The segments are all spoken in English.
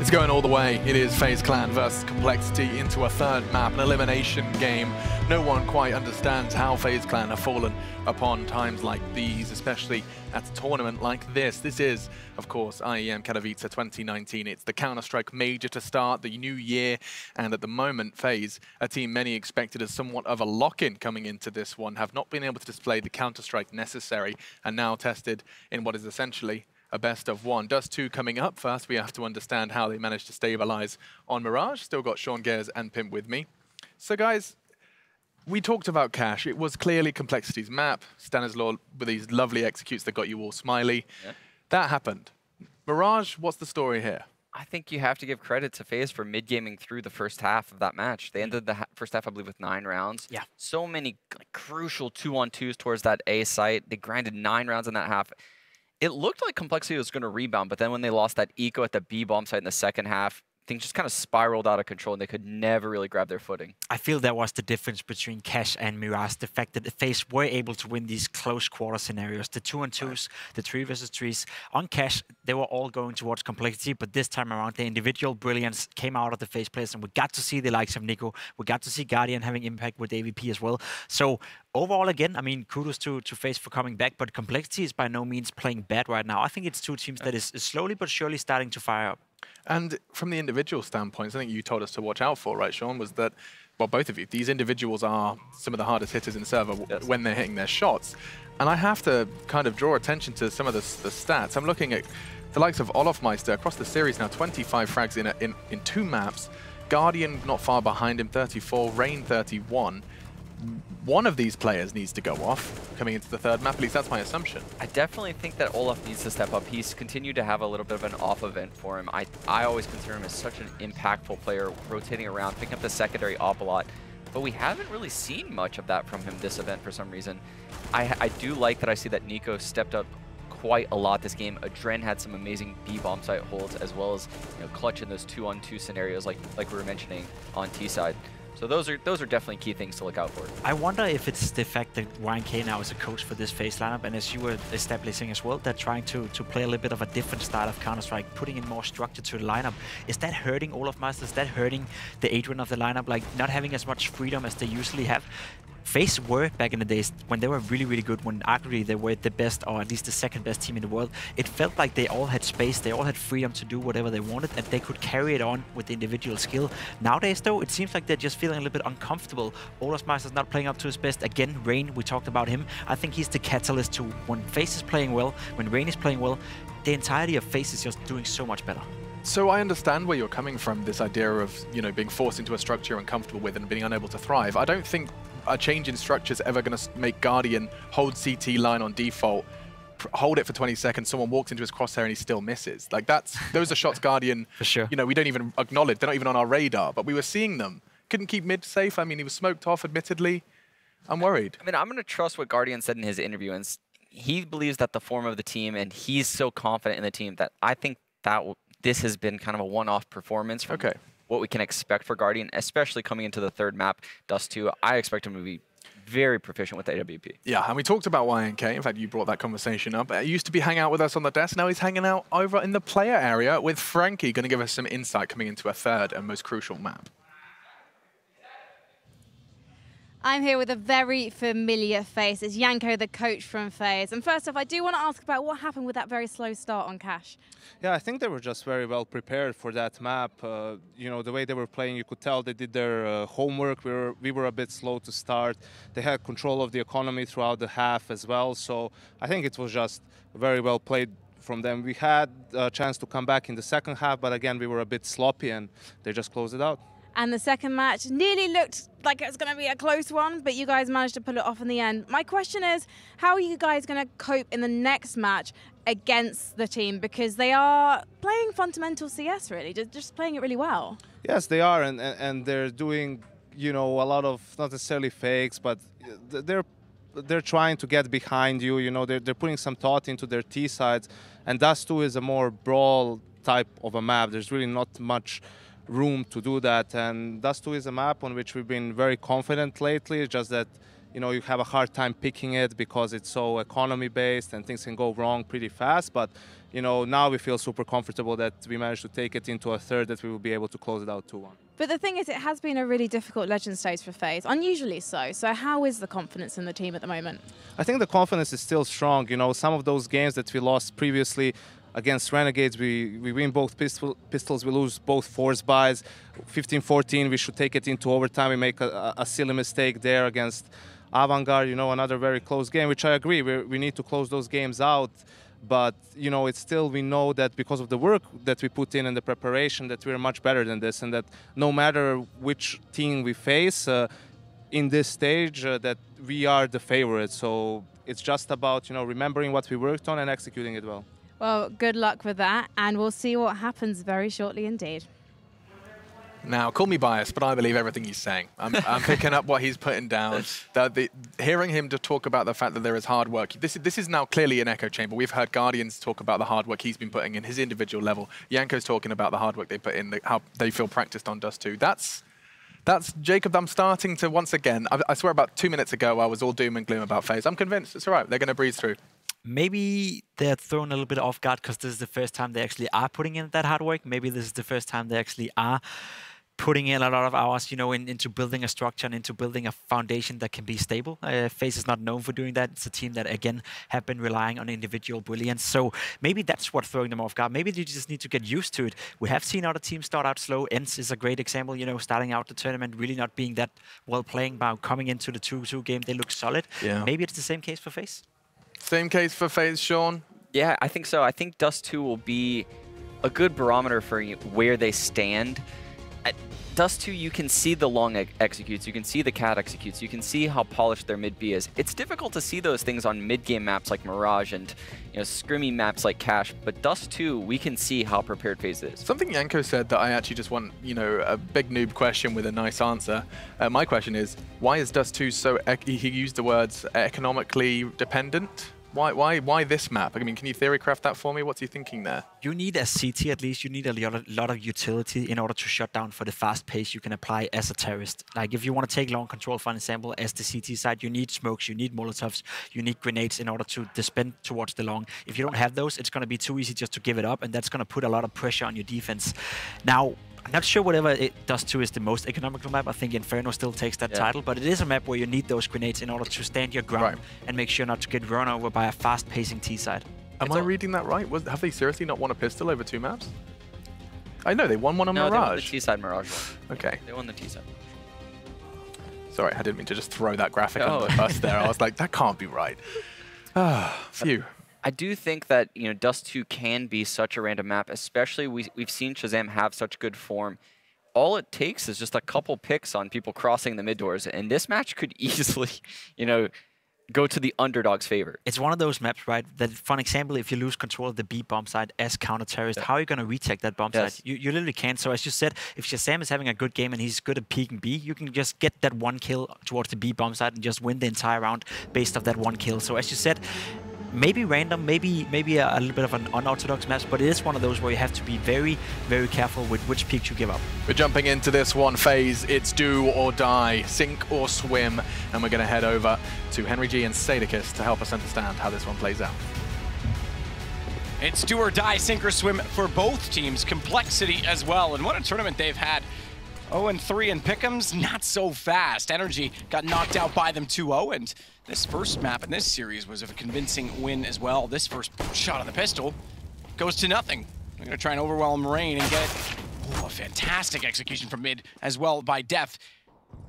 It's going all the way. It is FaZe Clan versus compLexity into a third map, an elimination game. No one quite understands how FaZe Clan have fallen upon times like these, especially at a tournament like this. This is, of course, IEM Katowice 2019. It's the Counter-Strike major to start the new year, and at the moment, FaZe, a team many expected as somewhat of a lock-in coming into this one, have not been able to display the Counter-Strike necessary, and now tested in what is essentially a best of one. Dust2 coming up first. We have to understand how they managed to stabilize on Mirage. Still got Sean Gares and Pimp with me. So guys, we talked about Cash. It was clearly compLexity's map. Stanislaw with these lovely executes that got you all smiley. Yeah. That happened. Mirage, what's the story here? I think you have to give credit to FaZe for mid-gaming through the first half of that match. They ended the first half, I believe, with 9 rounds. Yeah. So many crucial 2-on-2s towards that A site. They grinded 9 rounds in that half. It looked like compLexity was going to rebound, but then when they lost that eco at the B bomb site in the second half, things just kind of spiraled out of control and they could never really grab their footing. I feel that was the difference between Cash and Mirage, the fact that the FaZe were able to win these close quarter scenarios, the 2-on-2s, the 3 versus 3s. On Cash, they were all going towards compLexity, but this time around, the individual brilliance came out of the FaZe players, and we got to see the likes of Nico. We got to see Guardian having impact with AVP as well. So overall, again, I mean, kudos to FaZe for coming back, but compLexity is by no means playing bad right now. I think it's two teams that is slowly but surely starting to fire up. And from the individual standpoint, something you told us to watch out for, right, Sean, was that, well, both of you, these individuals are some of the hardest hitters in server when they're hitting their shots. And I have to kind of draw attention to some of the stats. I'm looking at the likes of Olofmeister across the series now, 25 frags in 2 maps. Guardian not far behind him, 34, Rain 31. One of these players needs to go off coming into the third map, at least that's my assumption. I definitely think that Olaf needs to step up. He's continued to have a little bit of an off event for him. I always consider him as such an impactful player, rotating around, picking up the secondary op a lot. But we haven't really seen much of that from him this event for some reason. I do like that I see that Nico stepped up quite a lot this game. Adren had some amazing B bomb site holds, as well as clutch in those 2-on-2 scenarios like we were mentioning on T side. So those are definitely key things to look out for. I wonder if it's the fact that YNK now is a coach for this FaZe lineup, and as you were establishing as well, they're trying to play a little bit of a different style of Counter-Strike, putting in more structure to the lineup. Is that hurting Olofmeister? Is that hurting the Adrian of the lineup, like not having as much freedom as they usually have? FaZe were, back in the days, when they were really, really good, when arguably they were the best, or at least the second best team in the world, it felt like they all had space, they all had freedom to do whatever they wanted, and they could carry it on with individual skill. Nowadays, though, it seems like they're just feeling a little bit uncomfortable. Olofmeister's not playing up to his best. Again, Rain, we talked about him. I think he's the catalyst to when FaZe is playing well, when Rain is playing well, the entirety of FaZe is just doing so much better. So I understand where you're coming from, this idea of, being forced into a structure you're uncomfortable with and being unable to thrive. I don't think a change in structure is ever going to make Guardian hold CT line on default, hold it for 20 seconds, someone walks into his crosshair and he still misses. Like those are shots Guardian, for sure. We don't even acknowledge, they're not even on our radar, but we were seeing them. Couldn't keep mid safe. I mean, he was smoked off, admittedly. I'm worried. I mean, I'm going to trust what Guardian said in his interview, and he believes that the form of the team, and he's so confident in the team that I think that this has been kind of a one-off performance from what we can expect for Guardian, especially coming into the third map, Dust2. I expect him to be very proficient with AWP. Yeah, and we talked about YNK. In fact, you brought that conversation up. He used to be hanging out with us on the desk. Now he's hanging out over in the player area with Frankie, going to give us some insight coming into a third and most crucial map. I'm here with a very familiar face. It's Yanko, the coach from FaZe. And first off, I do want to ask about what happened with that very slow start on Cash. Yeah, I think they were just very well prepared for that map. The way they were playing, you could tell they did their homework. We were a bit slow to start. They had control of the economy throughout the half as well. So I think it was just very well played from them. We had a chance to come back in the second half, but again, we were a bit sloppy and they just closed it out. And the second match nearly looked like it was going to be a close one, but you guys managed to pull it off in the end. My question is, how are you guys going to cope in the next match against the team? Because they are playing fundamental CS, really, just playing it really well. Yes, they are, and they're doing, a lot of, not necessarily fakes, but they're trying to get behind you. They're putting some thought into their T sides, and Dust2 is a more brawl type of a map. There's really not much room to do that, and Dust2 is a map on which we've been very confident lately. It's just that you know, you have a hard time picking it because it's so economy-based and things can go wrong pretty fast. But, you know, now we feel super comfortable that we managed to take it into a third, that we will be able to close it out 2-1. But the thing is, it has been a really difficult Legend stage for FaZe, unusually so. So how is the confidence in the team at the moment? I think the confidence is still strong. You know, some of those games that we lost previously against Renegades, we win both pistols, we lose both force buys. 15-14, we should take it into overtime. We make a silly mistake there against Avangard, you know, another very close game, which I agree, we need to close those games out. But, you know, it's still, we know that because of the work that we put in and the preparation, that we're much better than this, and that no matter which team we face in this stage, that we are the favorite. So it's just about, you know, remembering what we worked on and executing it well. Well, good luck with that, and we'll see what happens very shortly indeed. Now, call me biased, but I believe everything he's saying. I'm picking up what he's putting down. Hearing him to talk about the fact that there is hard work. This is now clearly an echo chamber. We've heard Guardians talk about the hard work he's been putting in his individual level. Yanko's talking about the hard work they put in, how they feel practiced on Dust2. That's Jacob. I'm starting to, once again, I swear about 2 minutes ago, I was all doom and gloom about FaZe. I'm convinced it's all right. They're going to breeze through. Maybe they're thrown a little bit off guard because this is the first time they actually are putting in that hard work. Maybe this is the first time they actually are putting in a lot of hours, you know, into building a structure and into building a foundation that can be stable. FaZe is not known for doing that. It's a team that, again, have been relying on individual brilliance. So maybe that's what's throwing them off guard. Maybe they just need to get used to it. We have seen other teams start out slow. ENCE is a great example, you know, starting out the tournament, really not being that well playing, but coming into the 2-2 game, they look solid. Yeah. Maybe it's the same case for FaZe. Same case for FaZe, Sean? Yeah, I think so. I think Dust2 will be a good barometer for where they stand. At Dust2, you can see the long executes, you can see the cat executes, you can see how polished their mid B is. It's difficult to see those things on mid-game maps like Mirage and, you know, scrimmy maps like Cash, but Dust2, we can see how prepared FaZe is. Something Yanko said that I actually just want, you know, a big noob question with a nice answer. My question is, why is Dust2 so, he used the words economically dependent? Why this map? I mean, can you theory craft that for me? What's he thinking there? You need a CT at least. You need a lot of utility in order to shut down for the fast pace you can apply as a terrorist. Like if you want to take long control, for example, as the CT side, you need smokes, you need molotovs, you need grenades in order to dispense towards the long. If you don't have those, it's going to be too easy just to give it up, and that's going to put a lot of pressure on your defense. Now, I'm not sure whatever it does to is the most economical map. I think Inferno still takes that title, but it is a map where you need those grenades in order to stand your ground and make sure not to get run over by a fast-pacing T-side. Am I reading that right? Have they seriously not won a pistol over 2 maps? I know, they won one on Mirage. No, they won the T-side Mirage. Okay. They won the T-side. Sorry, I didn't mean to just throw that graphic on the bus there. I was like, that can't be right. Phew. I do think that, you know, Dust2 can be such a random map, especially we've seen Shazam have such good form. All it takes is just a couple picks on people crossing the mid doors, and this match could easily, you know, go to the underdog's favor. It's one of those maps, right, that, for example, if you lose control of the B bomb side as counter-terrorist, how are you going to retake that bomb side? You literally can't. So as you said, if Shazam is having a good game and he's good at peeking B, you can just get that 1 kill towards the B bomb side and just win the entire round based off that 1 kill. So as you said, maybe random, maybe a little bit of an unorthodox match, but it is one of those where you have to be very, very careful with which peaks you give up. We're jumping into this one, FaZe. It's do or die, sink or swim, and we're going to head over to Henry G and Sadicus to help us understand how this one plays out. It's do or die, sink or swim for both teams, compLexity as well, and what a tournament they've had. 0-3 in pick'ems, not so fast. Energy got knocked out by them 2-0, and this first map in this series was a convincing win as well. This first shot on the pistol goes to nothing. We're gonna try and overwhelm Rain and get a fantastic execution from mid as well by Def.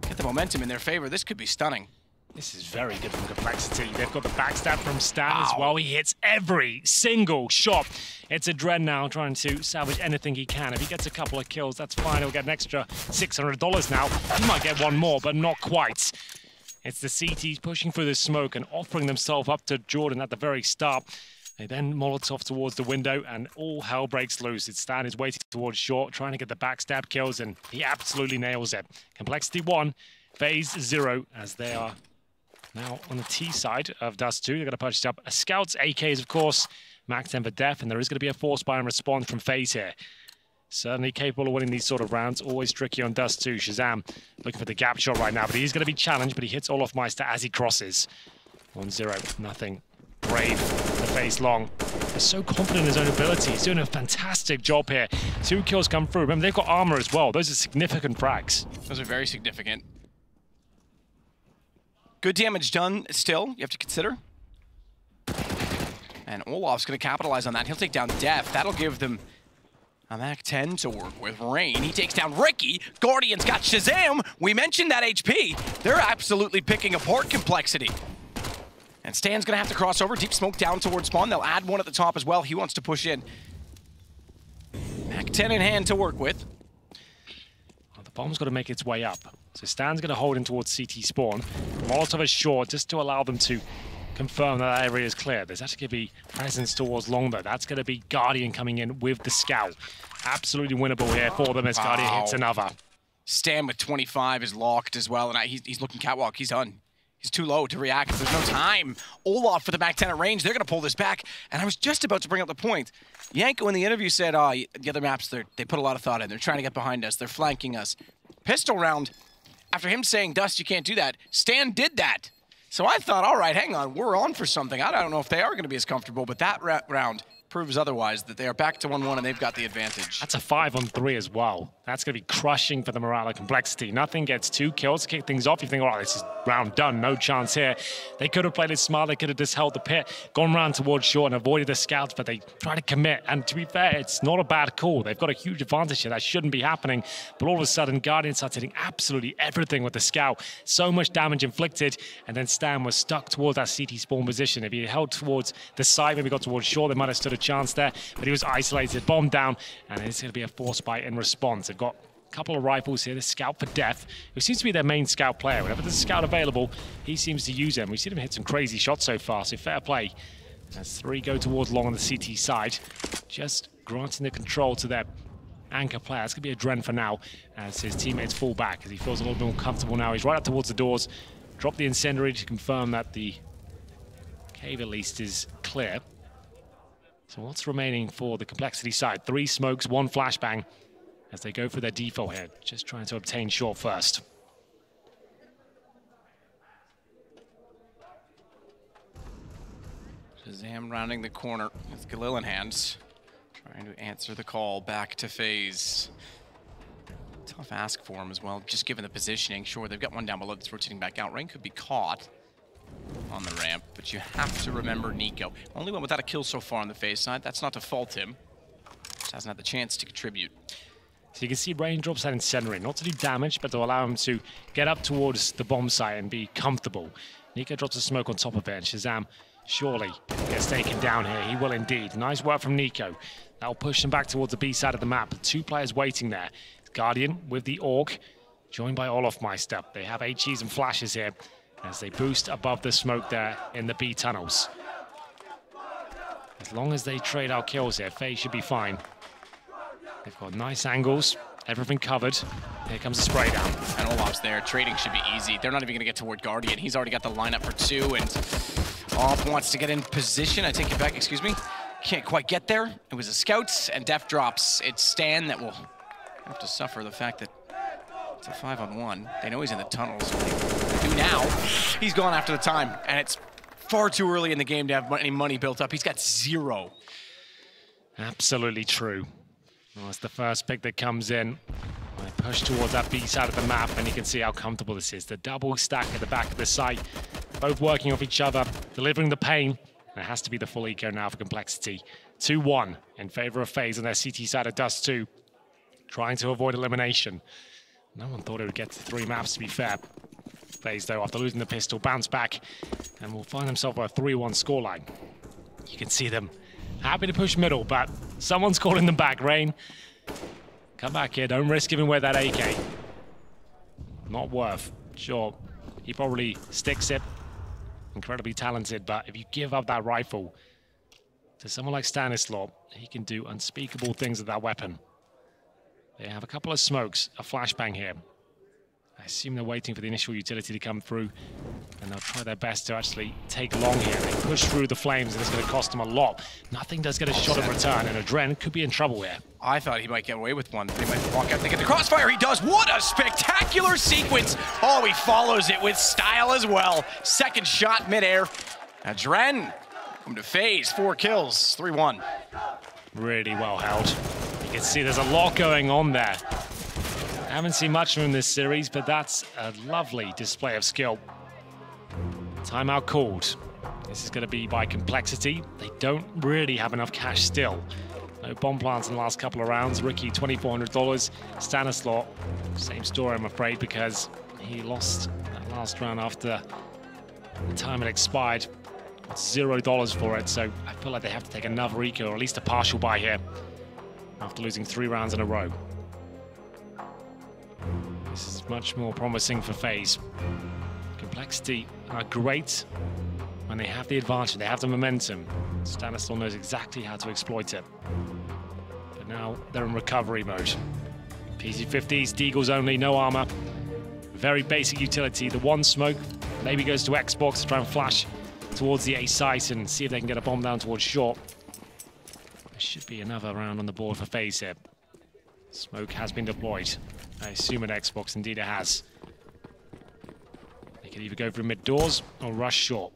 Get the momentum in their favor. This could be stunning. This is very good from compLexity. They've got the backstab from Stan as well. He hits every single shot. It's a Dread now trying to salvage anything he can. If he gets a couple of kills, that's fine. He'll get an extra $600 now. He might get one more, but not quite. It's the CTs pushing through the smoke and offering themselves up to Jordan at the very start. They then Molotov towards the window, and all hell breaks loose. It's Stan is waiting towards short, trying to get the backstab kills, and he absolutely nails it. compLexity 1, FaZe 0, as they are now on the T side of Dust2. They're going to purchase up a Scouts, AKs, of course, Max 10 for Def, and there is going to be a force buy and response from FaZe here. Certainly capable of winning these sort of rounds. Always tricky on Dust2. Shazam looking for the gap shot right now, but he's going to be challenged, but he hits Olofmeister as he crosses. 1-0, nothing. Brave to face Long. He's so confident in his own ability. He's doing a fantastic job here. 2 kills come through. Remember, they've got armor as well. Those are significant frags. Those are very significant. Good damage done still, you have to consider. And Olof's going to capitalize on that. He'll take down Def. That'll give them a Mac-10 to work with. Rain, he takes down Ricky. Guardian's got Shazam. We mentioned that HP. They're absolutely picking apart complexity. And Stan's going to have to cross over. Deep smoke down towards spawn. They'll add one at the top as well. He wants to push in. Mac-10 in hand to work with. Well, the bomb's got to make its way up. So Stan's going to hold in towards CT spawn. Molotov is short just to allow them to confirm that area is clear. There's actually going to be presence towards Long though. That's going to be Guardian coming in with the scout. Absolutely winnable here for them as Guardian hits another. Stan with 25 is locked as well, and he's looking catwalk. He's done. He's too low to react. There's no time. Olaf for the back 10 at range. They're going to pull this back. And I was just about to bring up the point. Yanko in the interview said, the other maps, they put a lot of thought in. They're trying to get behind us. They're flanking us. Pistol round. After him saying, Dust, you can't do that, Stan did that. So I thought, all right, hang on. We're on for something. I don't know if they are going to be as comfortable, but that round proves otherwise, that they are back to 1-1 and they've got the advantage. That's a 5-on-3 as well. That's going to be crushing for the morale of complexity. Nothing gets 2 kills to kick things off. You think, all right, this is round done, no chance here. They could have played it smart. They could have just held the pit, gone round towards short and avoided the scouts, but they try to commit. And to be fair, it's not a bad call. They've got a huge advantage here. That shouldn't be happening. But all of a sudden, Guardian starts hitting absolutely everything with the scout. So much damage inflicted, and then Stan was stuck towards that CT spawn position. If he had held towards the side, maybe got towards short, they might have stood a chance there. But he was isolated, bombed down, and it's going to be a force fight in response. They've got a couple of rifles here. The scout for Death, who seems to be their main scout player. Whenever there's a scout available, he seems to use them. We've seen him hit some crazy shots so far, so fair play. As 3 go towards Long on the CT side, just granting the control to their anchor player. It's going to be a Dren for now, as his teammates fall back, as he feels a little bit more comfortable now. He's right up towards the doors. Drop the incendiary to confirm that the cave at least is clear. So what's remaining for the complexity side? 3 smokes, 1 flashbang as they go for their default here, just trying to obtain short first. Shazam rounding the corner with Galil in hands, trying to answer the call back to FaZe. Tough ask for him as well, just given the positioning. Sure, they've got one down below that's rotating back out. Rain could be caught on the ramp, but you have to remember Nico. Only one without a kill so far on the FaZe side. That's not to fault him. Just hasn't had the chance to contribute. So you can see Rain drops that incendiary, not to do damage, but to allow him to get up towards the bomb site and be comfortable. Nico drops a smoke on top of it, and Shazam surely gets taken down here. He will indeed. Nice work from Nico. That'll push him back towards the B side of the map. 2 players waiting there. Guardian with the Orc, joined by Olofmeister. They have HEs and flashes here as they boost above the smoke there in the B tunnels. As long as they trade our kills here, FaZe should be fine. They've got nice angles, everything covered. Here comes the spray down. And Olaf's there. Trading should be easy. They're not even going to get toward Guardian. He's already got the lineup for 2, and Olaf wants to get in position. I take it back, excuse me. Can't quite get there. It was a scout, and Def drops. It's Stan that will have to suffer the fact that it's a 5-on-1. They know he's in the tunnels. They do now. He's gone after the time, and it's far too early in the game to have any money built up. He's got 0. Absolutely true. Well, it's the first pick that comes in. I push towards that B side of the map, and you can see how comfortable this is. The double stack at the back of the site, both working off each other, delivering the pain. It has to be the full eco now for complexity. 2-1 in favor of FaZe on their CT side of Dust2, trying to avoid elimination. No one thought it would get to 3 maps, to be fair. FaZe, though, after losing the pistol, bounce back and will find themselves a 3-1 scoreline. You can see them happy to push middle, but someone's calling them back. Rain, come back here. Don't risk giving away that AK. Not worth. Sure, he probably sticks it. Incredibly talented, but if you give up that rifle to someone like Stanislaw, he can do unspeakable things with that weapon. They have a couple of smokes, a flashbang here. I assume they're waiting for the initial utility to come through, and they'll try their best to actually take long here. They push through the flames, and it's going to cost them a lot. Nothing does get a shot in return, and Adren could be in trouble here. I thought he might get away with one. He might walk out and get the crossfire. He does. What a spectacular sequence. Oh, he follows it with style as well. Second shot midair. Adren, welcome to FaZe. 4 kills, 3-1. Really well held. You can see there's a lot going on there. Haven't seen much from him this series, but that's a lovely display of skill. Timeout called. This is going to be by compLexity. They don't really have enough cash still. No bomb plants in the last couple of rounds. Ricky, $2,400. Stanislaw, same story, I'm afraid, because he lost that last round after the time had expired. It's $0 for it, so I feel like they have to take another eco, or at least a partial buy here, after losing 3 rounds in a row. This is much more promising for FaZe. compLexity are great when they have the advantage, they have the momentum. Stanislaw knows exactly how to exploit it. But now they're in recovery mode. PC-50s, Deagles only, no armor. Very basic utility. The one smoke maybe goes to Xbox to try and flash towards the A site and see if they can get a bomb down towards short. There should be another round on the board for FaZe here. Smoke has been deployed. I assume at Xbox, indeed it has. They can either go through mid doors or rush short.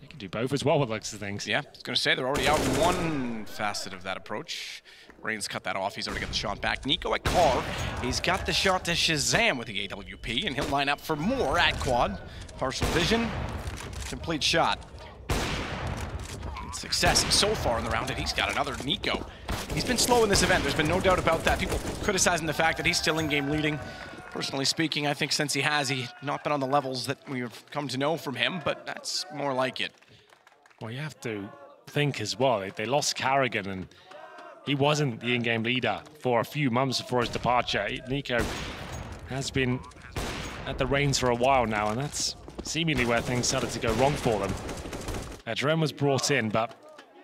They can do both as well with looks of things. Yeah, I was going to say they're already out in one facet of that approach. Rain's cut that off. He's already got the shot back. Nico at car. He's got the shot to Shazam with the AWP, and he'll line up for more at quad. Partial vision. Complete shot. Success so far in the round, and he's got another Nico. He's been slow in this event, there's been no doubt about that. People criticizing the fact that he's still in-game leading. Personally speaking, I think since he's not been on the levels that we've come to know from him, but that's more like it. Well, you have to think as well, they lost Carrigan, and he wasn't the in-game leader for a few months before his departure. Nico has been at the reins for a while now, and that's seemingly where things started to go wrong for them. Adren was brought in, but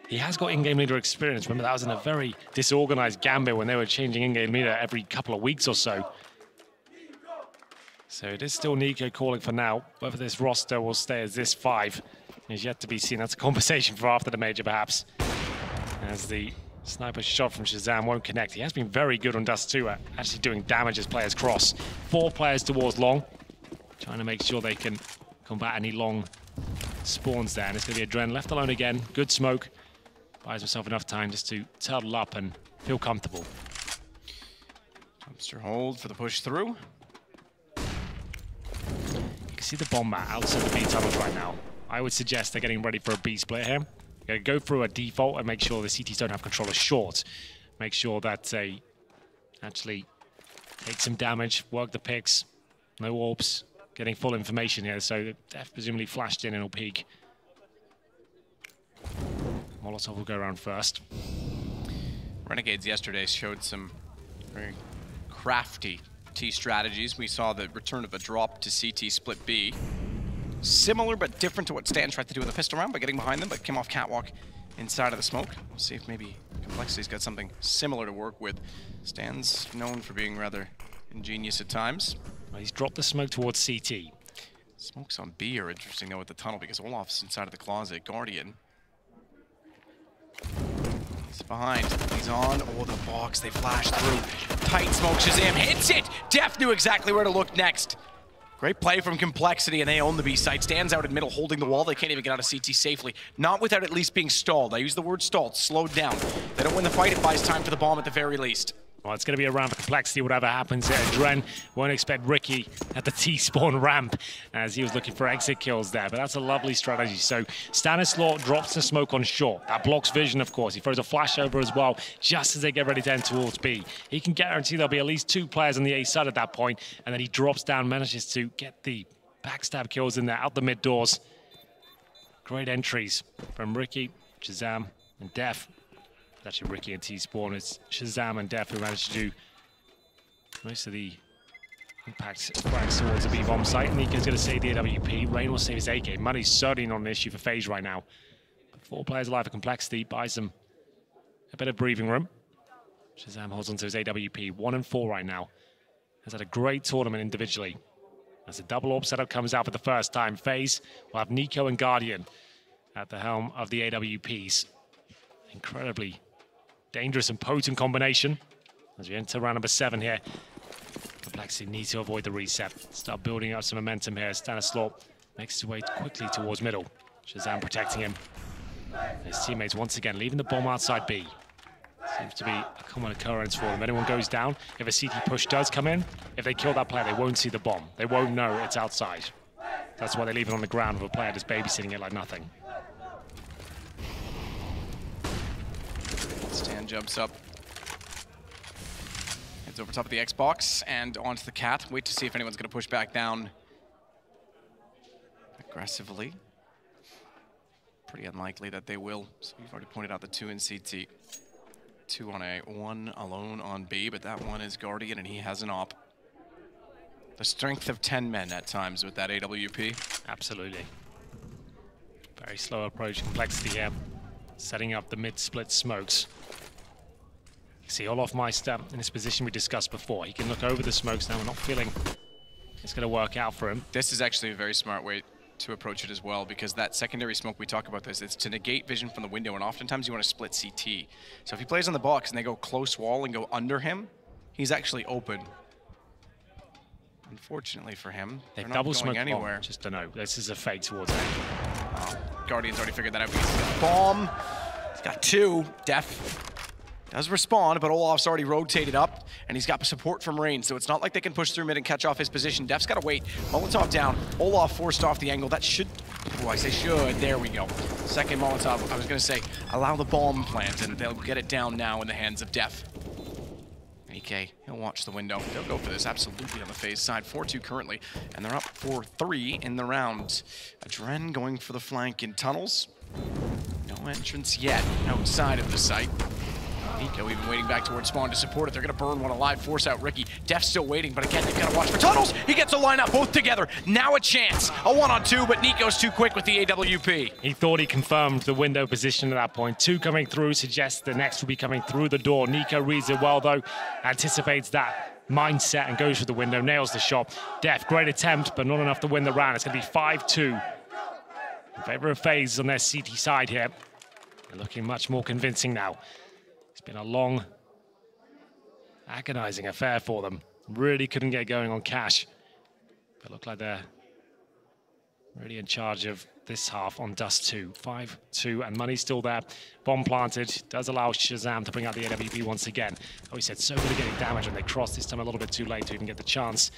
he has got in-game leader experience. Remember, that was in a very disorganized Gambit when they were changing in-game leader every couple of weeks or so. So it is still Nico calling for now. Whether this roster will stay as this 5 is yet to be seen. That's a conversation for after the major, perhaps. As the sniper shot from Shazam won't connect. He has been very good on Dust2 at actually doing damage as players cross. 4 players towards long, trying to make sure they can combat any long spawns there, and it's going to be Adren left alone again. Good smoke. Buys himself enough time just to turtle up and feel comfortable. Dumpster hold for the push through. You can see the bomb mat outside the B tunnels right now. I would suggest they're getting ready for a B split here. They're going to go through a default and make sure the CTs don't have control of short. Make sure that they actually take some damage, work the picks, no warps. Getting full information here, so Def presumably flashed in and will peek. Molotov will go around first. Renegades yesterday showed some very crafty T strategies. We saw the return of a drop to CT split B. Similar but different to what Stan tried to do in the pistol round by getting behind them, but came off catwalk inside of the smoke. We'll see if maybe compLexity's got something similar to work with. Stan's known for being rather ingenious at times. Well, he's dropped the smoke towards CT. Smokes on B are interesting though at the tunnel because Olaf's inside of the closet. Guardian. He's behind. He's on. Oh, the box. They flash through. Tight smoke. Shazam hits it. Def knew exactly where to look next. Great play from compLexity, and they own the B site. Stands out in middle, holding the wall. They can't even get out of CT safely. Not without at least being stalled. I use the word stalled. Slowed down. They don't win the fight. It buys time for the bomb at the very least. Well, it's going to be a round for compLexity, whatever happens here. Adren won't expect Ricky at the T-spawn ramp as he was looking for exit kills there, but that's a lovely strategy. So Stanislaw drops the smoke on short. That blocks vision, of course. He throws a flash over as well, just as they get ready to end towards B. He can guarantee there'll be at least 2 players on the A side at that point, and then he drops down, manages to get the backstab kills in there, out the mid doors. Great entries from Ricky, Shazam, and Def. Actually Ricky and T-spawn. It's Shazam and Def who managed to do most of the impact frags towards the B-bomb site. Nico's going to save the AWP. Rain will save his AK. Money's certainly not an issue for FaZe right now. But 4 players alive for compLexity buys them a bit of breathing room. Shazam holds onto his AWP. 1 and 4 right now has had a great tournament individually. As a double AWP setup comes out for the first time, FaZe will have Nico and Guardian at the helm of the AWPs. Incredibly dangerous and potent combination as we enter round number 7 here. compLexity needs to avoid the reset. Start building up some momentum here. Stanislaw makes his way quickly towards middle. ShahZaM protecting him. His teammates once again leaving the bomb outside B. Seems to be a common occurrence for them. Anyone goes down, if a CT push does come in, if they kill that player, they won't see the bomb. They won't know it's outside. That's why they leave it on the ground with a player just babysitting it like nothing. Stan jumps up. Heads over top of the Xbox and onto the Cat. Wait to see if anyone's going to push back down aggressively. Pretty unlikely that they will. So you've already pointed out the 2 in CT. 2 on A, 1 alone on B, but that one is Guardian and he has an op. The strength of 10 men at times with that AWP. Absolutely. Very slow approach, compLexity here. Setting up the mid-split smokes. You see Olofmeister in his position we discussed before. He can look over the smokes now. We're not feeling it's going to work out for him. This is actually a very smart way to approach it as well, because that secondary smoke, we talk about this, it's to negate vision from the window, and oftentimes you want to split CT. So if he plays on the box and they go close wall and go under him, he's actually open. Unfortunately for him, they've double smoked anywhere. Just to know, this is a fade towards him. Guardian's already figured that out. He's got a bomb. He's got 2. Def does respond, but Olof's already rotated up, and he's got support from Rain, so it's not like they can push through mid and catch off his position. Def's got to wait. Molotov down. Olof forced off the angle. That should... Oh, I say should. There we go. Second Molotov. I was going to say, allow the bomb plant, and they'll get it down now in the hands of Def. AK, he'll watch the window. They'll go for this absolutely on the FaZe side. 4-2 currently, and they're up 4-3 in the round. Adren going for the flank in tunnels. No entrance yet outside of the site. Nico even waiting back towards spawn to support it. They're going to burn one alive, force out Ricky. Def's still waiting, but again, they've got to watch for tunnels. He gets a lineup both together. Now a chance. A 1-on-2, but Nico's too quick with the AWP. He thought he confirmed the window position at that point. 2 coming through suggests the next will be coming through the door. Nico reads it well, though. Anticipates that mindset and goes for the window. Nails the shot. Def, great attempt, but not enough to win the round. It's going to be 5-2. In favor of FaZe on their CT side here. They're looking much more convincing now. It's been a long, agonizing affair for them. Really couldn't get going on cash. But look like they're really in charge of this half on Dust2. 5-2, and money's still there. Bomb planted. Does allow ShahZaM to bring out the AWP once again. Oh, he said so good at getting damage, and they crossed this time a little bit too late to even get the chance.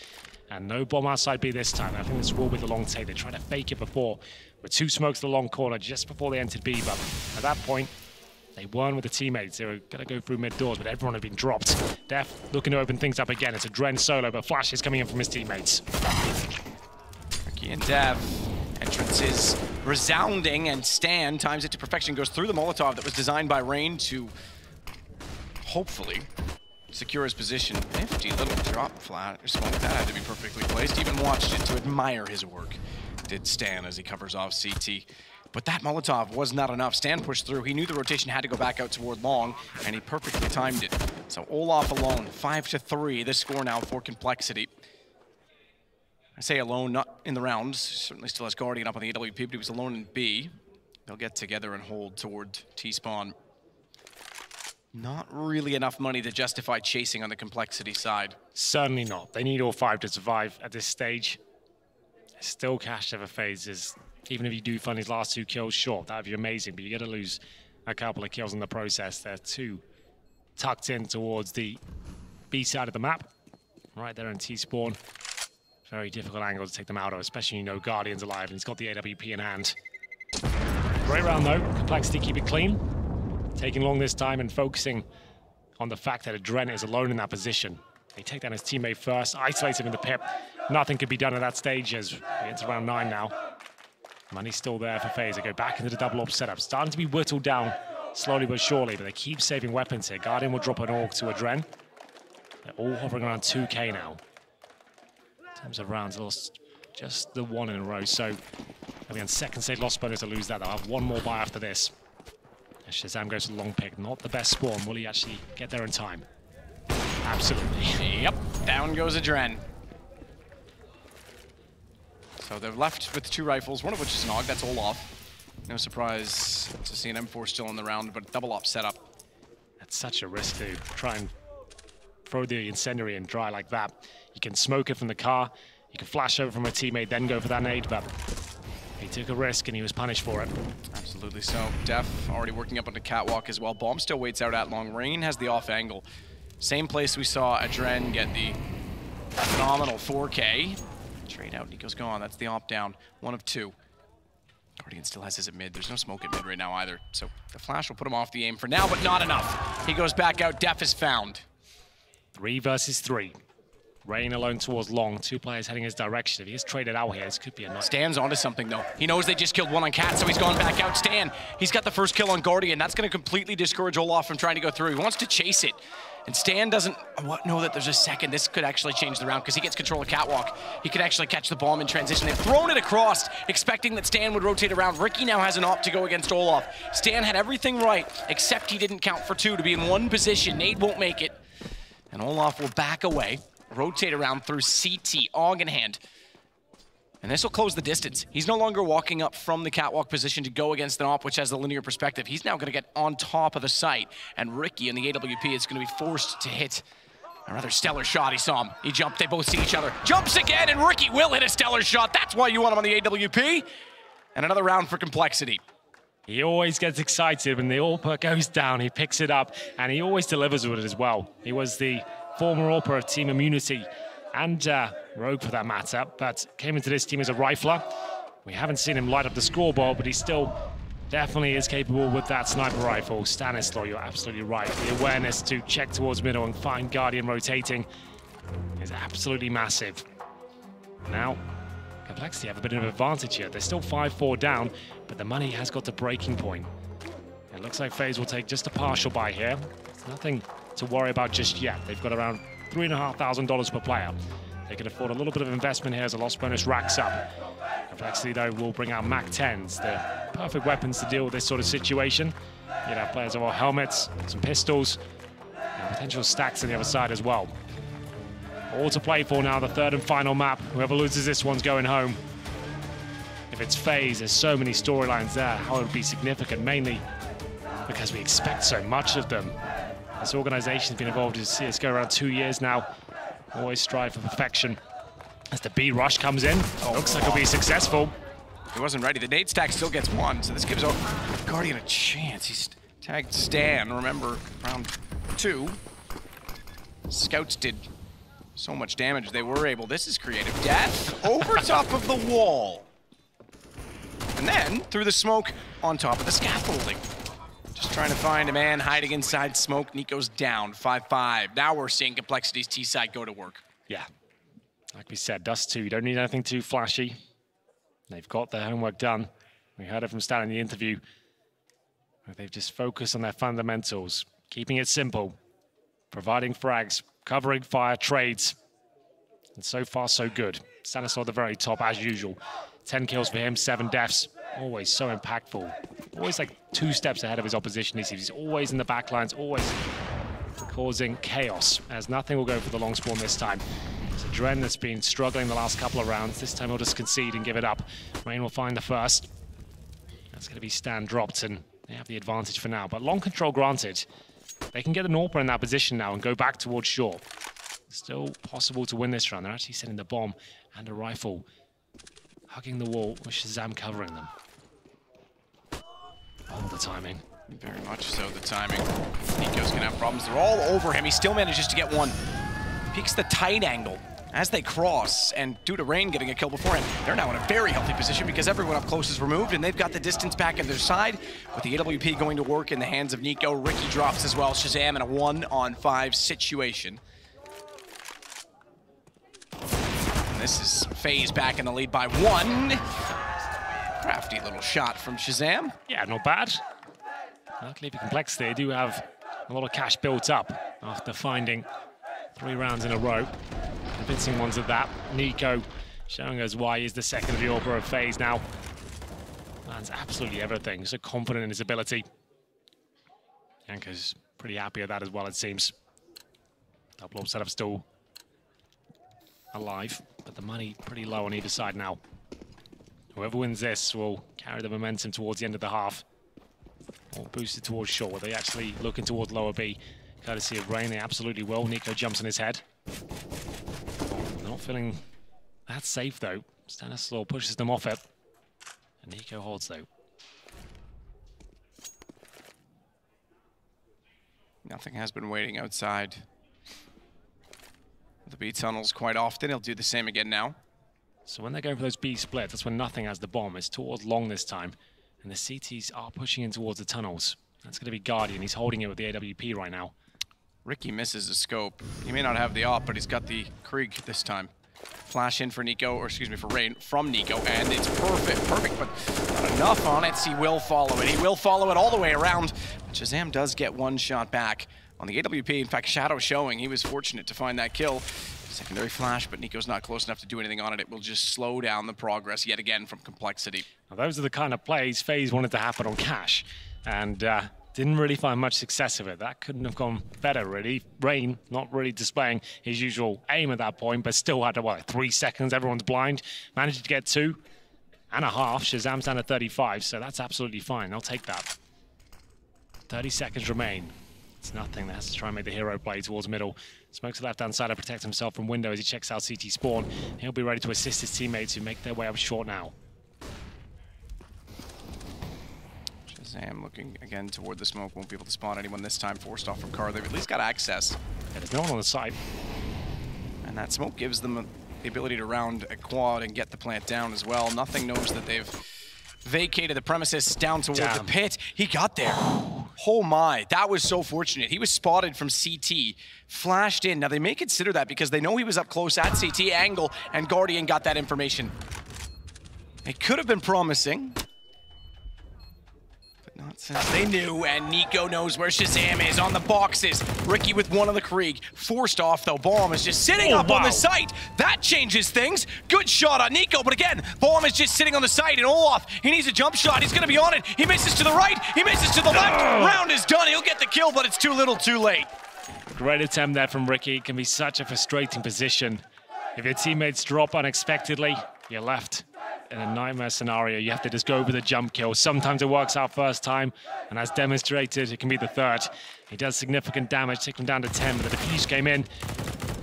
And no bomb outside B this time. I think this will be the long take. They tried to fake it before with 2 smokes to the long corner just before they entered B. But at that point, they weren't with the teammates. They were going to go through mid doors, but everyone had been dropped. Def looking to open things up again. It's a Dren solo, but Flash is coming in from his teammates. Ricky and Def. Entrance is resounding, and Stan times it to perfection. Goes through the Molotov that was designed by Rain to hopefully secure his position. Nifty little drop flat. Smoke that had to be perfectly placed. Even watched it to admire his work. Did Stan as he covers off CT. But that Molotov was not enough. Stan pushed through. He knew the rotation had to go back out toward long, and he perfectly timed it. So Olof alone, 5-3. This score now for compLexity. I say alone, not in the rounds. Certainly still has Guardian up on the AWP, but he was alone in B. They'll get together and hold toward T-spawn. Not really enough money to justify chasing on the compLexity side. Certainly not. They need all 5 to survive at this stage. There's still cash over phases. Even if you do find his last 2 kills, sure, that would be amazing, but you got to lose a couple of kills in the process. They're 2 tucked in towards the B side of the map, right there in T-spawn. Very difficult angle to take them out of, especially when you know Guardian's alive and he's got the AWP in hand. Great round though, compLexity keep it clean. Taking long this time and focusing on the fact that Adren is alone in that position. They take down his teammate first, isolates him in the pit. Nothing could be done at that stage as we get to round 9 now. Money's still there for FaZe. They go back into the double AWP setup. Starting to be whittled down slowly but surely, but they keep saving weapons here. Guardian will drop an AUG to Adren. They're all hovering around 2K now. In terms of rounds, lost just the 1 in a row. So they'll be on second stage loss bonus to lose that. They'll have 1 more buy after this. And ShahZaM goes to the long pick. Not the best spawn. Will he actually get there in time? Absolutely. Yep, down goes Adren. So they're left with 2 rifles, one of which is an AUG, that's Olaf. No surprise to see an M4 still in the round, but double op setup. That's such a risk to try and throw the incendiary and dry like that. You can smoke it from the car, you can flash over from a teammate, then go for that nade, but he took a risk and he was punished for it. Absolutely so. Def already working up on the catwalk as well. Bomb still waits out at long. Rain has the off angle. Same place we saw Adren get the phenomenal 4K. Trade out, Nico's gone. That's the op down. 1 of 2. Guardian still has his at mid. There's no smoke at mid right now either. So the flash will put him off the aim for now, but not enough. He goes back out. Def is found. 3 versus 3. Rain alone towards long. 2 players heading his direction. If he gets traded out here, this could be a nice. Stan's onto something though. He knows they just killed 1 on Cat, so he's gone back out. Stan, he's got the first kill on Guardian. That's going to completely discourage Olaf from trying to go through. He wants to chase it. And Stan doesn't know that there's a second. This could actually change the round because he gets control of catwalk. He could actually catch the bomb in transition. They've thrown it across, expecting that Stan would rotate around. Ricky now has an op to go against Olaf. Stan had everything right, except he didn't count for 2 to be in 1 position. Nade won't make it. And Olaf will back away, rotate around through CT, AUG in hand. And this will close the distance. He's no longer walking up from the catwalk position to go against an op, which has the linear perspective. He's now going to get on top of the site. And Ricky in the AWP is going to be forced to hit a rather stellar shot. He saw him. He jumped. They both see each other. Jumps again, and Ricky will hit a stellar shot. That's why you want him on the AWP. And another round for compLexity. He always gets excited when the AWP goes down. He picks it up, and he always delivers with it as well. He was the former AWP of Team Immunity and Rogue for that matter, but came into this team as a rifler. We haven't seen him light up the scoreboard, but he still definitely is capable with that sniper rifle. Stanislaw, you're absolutely right. The awareness to check towards middle and find Guardian rotating is absolutely massive. Now, compLexity have a bit of an advantage here. They're still 5-4 down, but the money has got to breaking point. It looks like FaZe will take just a partial buy here. There's nothing to worry about just yet. They've got around $3,500 per player. They can afford a little bit of investment here as a loss bonus racks up. compLexity, though, will bring out Mac-10s, the perfect weapons to deal with this sort of situation. You'd have players with helmets, some pistols, and potential stacks on the other side as well. All to play for now, the 3rd and final map. Whoever loses this one's going home. If it's FaZe, there's so many storylines there. How it would be significant, mainly because we expect so much of them. This organization's been involved in CSGO around 2 years now. Always strive for perfection. As the B rush comes in, looks like it'll be successful. He wasn't ready. The nade stack still gets 1, so this gives Guardian a chance. He's tagged Stan. Remember, round 2, Scouts did so much damage they were able. This is creative. Death over top of the wall. And then through the smoke on top of the scaffolding. Just trying to find a man hiding inside smoke. Nico's down, 5-5. Now we're seeing compLexity's T-side go to work. Yeah, like we said, Dust2, you don't need anything too flashy. They've got their homework done. We heard it from Stan in the interview. They've just focused on their fundamentals, keeping it simple, providing frags, covering fire, trades. And so far, so good. Stanislaw at the very top, as usual. 10 kills for him, 7 deaths. Always so impactful. Always like 2 steps ahead of his opposition. He's always in the back lines, always causing chaos, as nothing will go for the long spawn this time. So Dren that's been struggling the last couple of rounds. This time he'll just concede and give it up. Rain will find the first. That's going to be Stan dropped, and they have the advantage for now. But long control granted. They can get an AWP in that position now and go back towards shore. Still possible to win this round. They're actually setting the bomb and a rifle, hugging the wall with Shazam covering them. Oh, the timing. Very much so, the timing. Nico's gonna have problems. They're all over him. He still manages to get 1. Peeks the tight angle as they cross, and due to Rain getting a kill beforehand, they're now in a very healthy position because everyone up close is removed, and they've got the distance back at their side. With the AWP going to work in the hands of Nico, Ricky drops as well. Shazam in a 1-on-5 situation. And this is FaZe back in the lead by 1. Crafty little shot from Shazam. Yeah, not bad. Luckily for compLexity, they do have a lot of cash built up after finding 3 rounds in a row. Convincing ones at that. Nico showing us why he's the second of the AWP of FaZe now. Lands absolutely everything, so confident in his ability. Yanko's pretty happy at that as well, it seems. Double orb setup still alive, but the money pretty low on either side now. Whoever wins this will carry the momentum towards the end of the half. Or boosted towards short, where they actually looking towards lower B. Courtesy of Rain, they absolutely will. Nico jumps on his head. Not feeling that safe though. Stanislaw pushes them off it. And Nico holds though. Nothing has been waiting outside the B tunnels quite often. He'll do the same again now. So when they're going for those B splits, that's when nothing has the bomb. It's towards long this time. And the CTs are pushing in towards the tunnels. That's going to be Guardian. He's holding it with the AWP right now. Ricky misses the scope. He may not have the op, but he's got the Krieg this time. Flash in for Nico, or excuse me, for Rain from Nico, and it's perfect, but not enough on it. He will follow it. He will follow it all the way around. But Shazam does get one shot back on the AWP. In fact, Shadow showing. He was fortunate to find that kill. Secondary flash, but Nico's not close enough to do anything on it. It will just slow down the progress yet again from complexity. Now, those are the kind of plays FaZe wanted to happen on Cash, and didn't really find much success of it. That couldn't have gone better, really. Rain not really displaying his usual aim at that point, but still had, what, 3 seconds, everyone's blind. Managed to get 2.5. Shazam's down to 35, so that's absolutely fine. I'll take that. 30 seconds remain. It's nothing. That has to try and make the hero play towards middle. Smokes the left-hand side to protect himself from window as he checks out CT spawn. He'll be ready to assist his teammates who make their way up short now. Shazam looking again toward the smoke. Won't be able to spawn anyone this time. Forced off from Car. They've at least got access. Yeah, there's no one on the side. And that smoke gives them the ability to round a quad and get the plant down as well. Nothing knows that they've vacated the premises down toward the pit. He got there. Oh my, that was so fortunate. He was spotted from CT, flashed in. Now they may consider that because they know he was up close at CT angle, and Guardian got that information. It could have been promising, but not since they knew, and Nico knows where Shazam is on the boxes. Ricky with one on the Krieg. Forced off though, Bomb is just sitting up on the site. That changes things. Good shot on Nico, but again, Bomb is just sitting on the site, and Olaf, he needs a jump shot. He's gonna be on it. He misses to the right, he misses to the left. Round is done, he'll get the kill, but it's too little too late. Great attempt there from Ricky. It can be such a frustrating position. If your teammates drop unexpectedly, you're left in a nightmare scenario. You have to just go for the jump kill. Sometimes it works out first time, and as demonstrated, it can be the third. He does significant damage, taking him down to 10, but the defuse came in.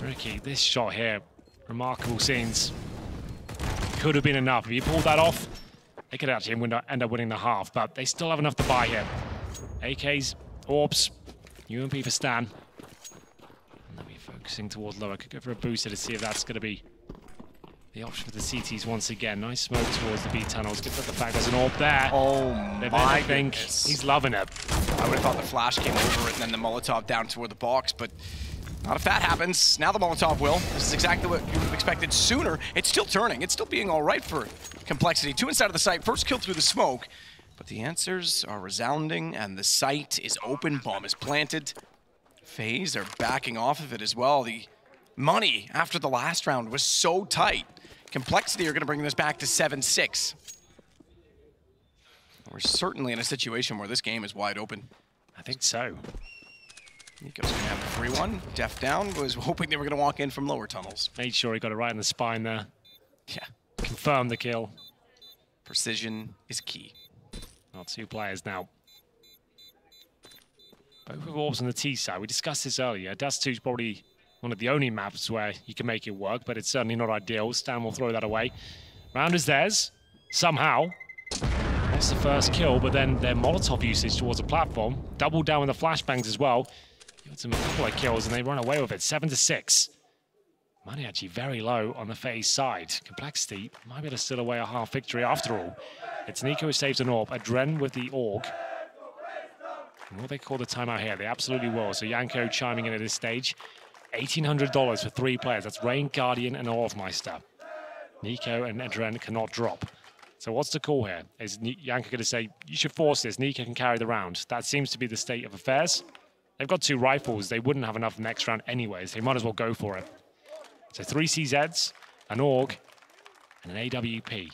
Ricky, this shot here, remarkable scenes. Could have been enough. If you pulled that off, they could actually end up winning the half, but they still have enough to buy here. AKs, orbs, UMP for Stan. And they'll be focusing towards lower. Could go for a booster to see if that's going to be the option for the CTs once again. Nice smoke towards the B tunnels. Good for the fact there's an orb there. Oh my goodness. He's loving it. I would have thought the flash came over it and then the Molotov down toward the box, but not if that happens. Now the Molotov will. This is exactly what you would have expected sooner. It's still turning. It's still being all right for complexity. 2 inside of the site. First kill through the smoke. But the answers are resounding, and the site is open. Bomb is planted. FaZe are backing off of it as well. The money after the last round was so tight. Complexity are going to bring this back to 7-6. We're certainly in a situation where this game is wide open. I think so. Nico's going to have the 3-1. Def down, was hoping they were going to walk in from lower tunnels. Made sure he got it right in the spine there. Yeah. Confirmed the kill. Precision is key. Not 2 players now. Both with orbs on the T side. We discussed this earlier. Dust2 is probably one of the only maps where you can make it work, but it's certainly not ideal. Stan will throw that away. Round is theirs. Somehow. That's the first kill, but then their Molotov usage towards the platform. Double down with the flashbangs as well. Gives them a couple of kills, and they run away with it. 7-6. Money actually very low on the FaZe side. Complexity might be able to steal away a half victory after all. It's Nico who saves an orb. Adren with the AUG. And will they call the timeout here? They absolutely will. So Yanko chiming in at this stage. $1,800 for 3 players. That's Rain, Guardian, and Orvmeister. Nico and Adren cannot drop. So what's the call here? Is Yanko going to say, you should force this, Nico can carry the round? That seems to be the state of affairs. They've got 2 rifles. They wouldn't have enough next round anyways. They might as well go for it. So 3 CZs, an AUG, and an AWP.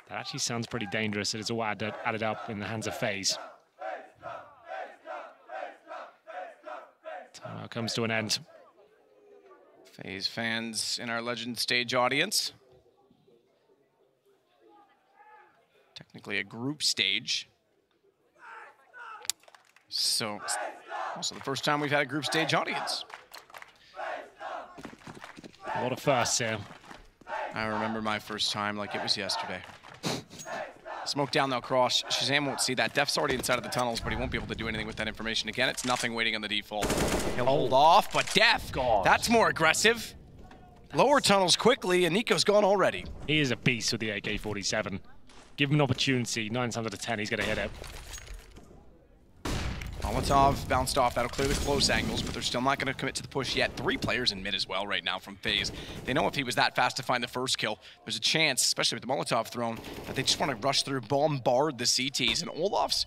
That actually sounds pretty dangerous. It is all added up in the hands of FaZe. Timeout comes to an end. FaZe fans in our Legend stage audience. Technically a group stage. So, also the first time we've had a group stage audience. A lot of firsts here. I remember my first time like it was yesterday. Smoke down, they'll cross. Shazam won't see that. Def's already inside of the tunnels, but he won't be able to do anything with that information. Again, it's nothing waiting on the default. He'll hold off, but Def, that's more aggressive. Lower tunnels quickly, and Nico's gone already. He is a beast with the AK-47. Give him an opportunity, 9 times out of 10, he's going to hit it. Molotov bounced off. That'll clear the close angles, but they're still not going to commit to the push yet. 3 players in mid as well right now from FaZe. They know if he was that fast to find the first kill, there's a chance, especially with the Molotov thrown, that they just want to rush through, bombard the CTs, and Olaf's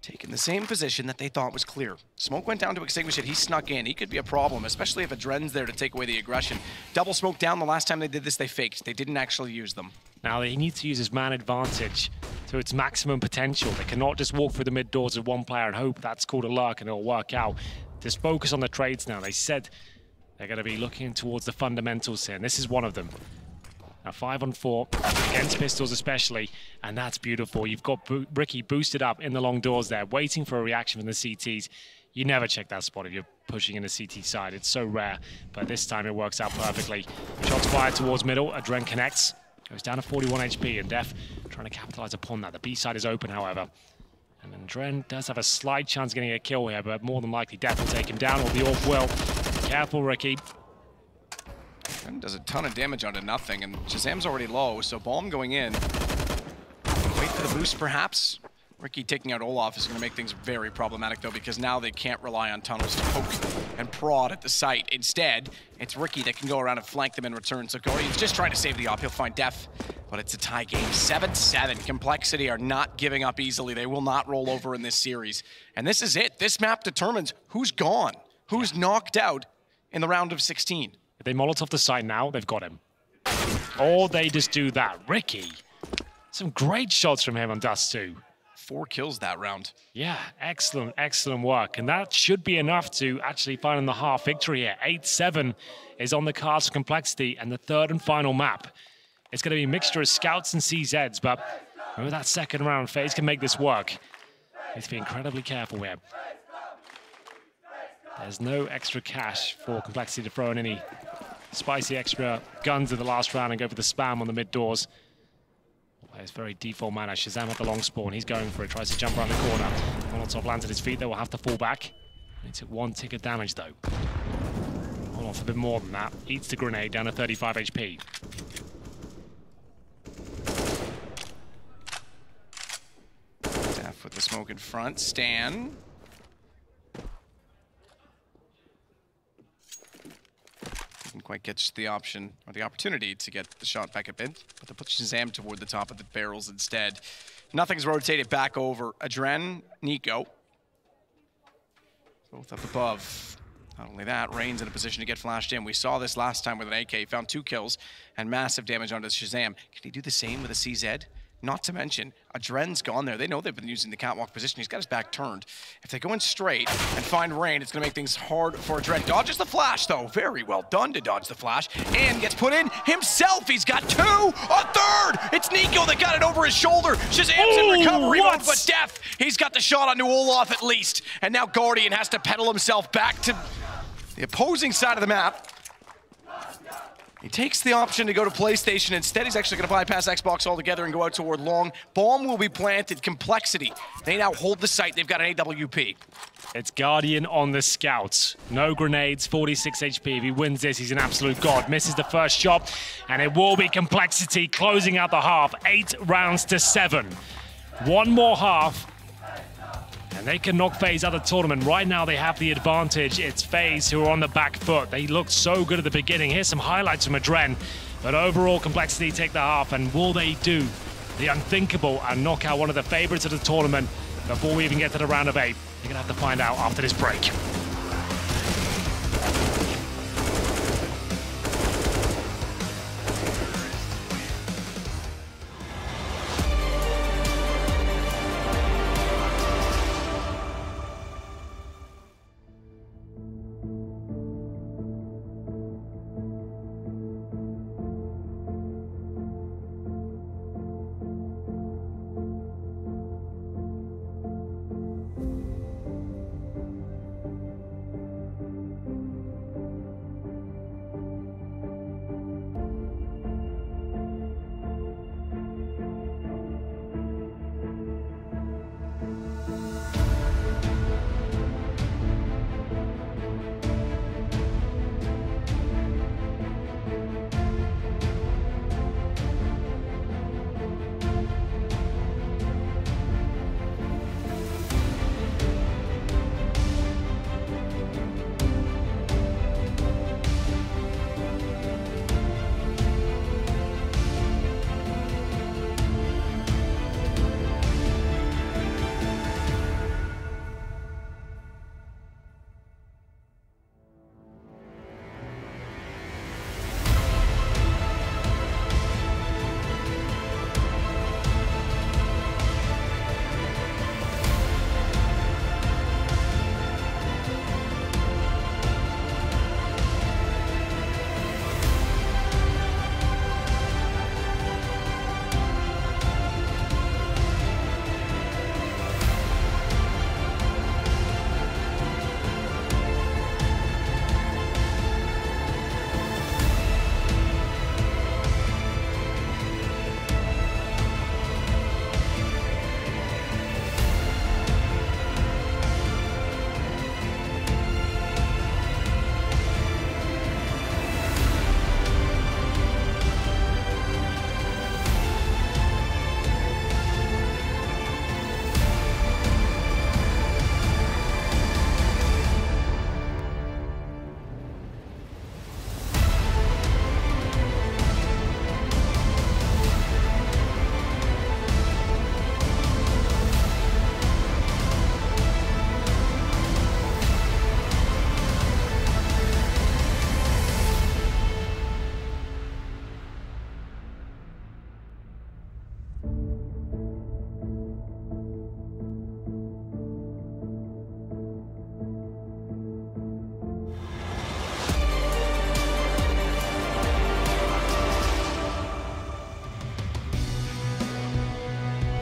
taking the same position that they thought was clear. Smoke went down to extinguish it. He snuck in. He could be a problem, especially if Adren's there to take away the aggression. Double smoke down. The last time they did this, they faked. They didn't actually use them. Now he needs to use his man advantage to its maximum potential. They cannot just walk through the mid doors with one player and hope that's called a lurk and it'll work out. Just focus on the trades now. They said they're going to be looking towards the fundamentals here, and this is one of them. Now 5-on-4 against pistols especially, and that's beautiful. You've got Ricky boosted up in the long doors there, waiting for a reaction from the CTs. You never check that spot if you're pushing in the CT side. It's so rare, but this time it works out perfectly. Shots fired towards middle. Adren connects. Goes down to 41 HP, and Def trying to capitalize upon that. The B side is open, however. And then Adren does have a slight chance of getting a kill here, but more than likely Def will take him down, or the AWP will. Careful, Ricky. And does a ton of damage onto nothing, and Shazam's already low, so bomb going in. Wait for the boost, perhaps. Ricky taking out Olaf is going to make things very problematic, though, because now they can't rely on tunnels to poke and prod at the site. Instead, it's Ricky that can go around and flank them in return. So Guardian's just trying to save the op. He'll find Def, but it's a tie game. 7-7. compLexity are not giving up easily. They will not roll over in this series. And this is it. This map determines who's gone, who's knocked out in the round of 16. If they Molotov the site now, they've got him. Or they just do that. Ricky, some great shots from him on Dust2. 4 kills that round. Yeah, excellent, excellent work. And that should be enough to actually find in the half victory here. 8-7 is on the cards for compLexity, and the third and final map. It's going to be a mixture of scouts and CZs, but remember that second round, FaZe can make this work. Need to be incredibly careful here. There's no extra cash for compLexity to throw in any spicy extra guns in the last round and go for the spam on the mid doors. It's very default manner. Shazam at the long spawn. He's going for it. Tries to jump around the corner. Molotov lands at his feet. They will have to fall back. He took 1 tick of damage, though. Molotov a bit more than that. Eats the grenade down to 35 HP. Def with the smoke in front. Stan. Didn't quite catch the option or the opportunity to get the shot back up in, but they put Shazam toward the top of the barrels instead. Nothing's rotated back over. Adren, Nico, both up above. Not only that, Rain's in a position to get flashed in. We saw this last time with an AK, found 2 kills and massive damage onto Shazam. Can he do the same with a CZ? Not to mention, Adren's gone there. They know they've been using the catwalk position. He's got his back turned. If they go in straight and find Rain, it's going to make things hard for Adren. Dodges the flash, though. Very well done to dodge the flash. And gets put in himself. He's got 2. A third! It's Nico that got it over his shoulder. Shazam's in recovery mode, but Def, he's got the shot onto Olaf at least. And now Guardian has to pedal himself back to the opposing side of the map. He takes the option to go to PlayStation. Instead, he's actually going to bypass Xbox altogether and go out toward long. Bomb will be planted. compLexity, they now hold the site. They've got an AWP. It's Guardian on the scouts. No grenades, 46 HP. If he wins this, he's an absolute god. Misses the first shot, and it will be compLexity closing out the half. 8 rounds to 7. One more half, and they can knock FaZe out of the tournament. Right now, they have the advantage. It's FaZe who are on the back foot. They looked so good at the beginning. Here's some highlights from Adren. But overall, compLexity take the half, and will they do the unthinkable and knock out one of the favorites of the tournament before we even get to the round of 8? You're going to have to find out after this break.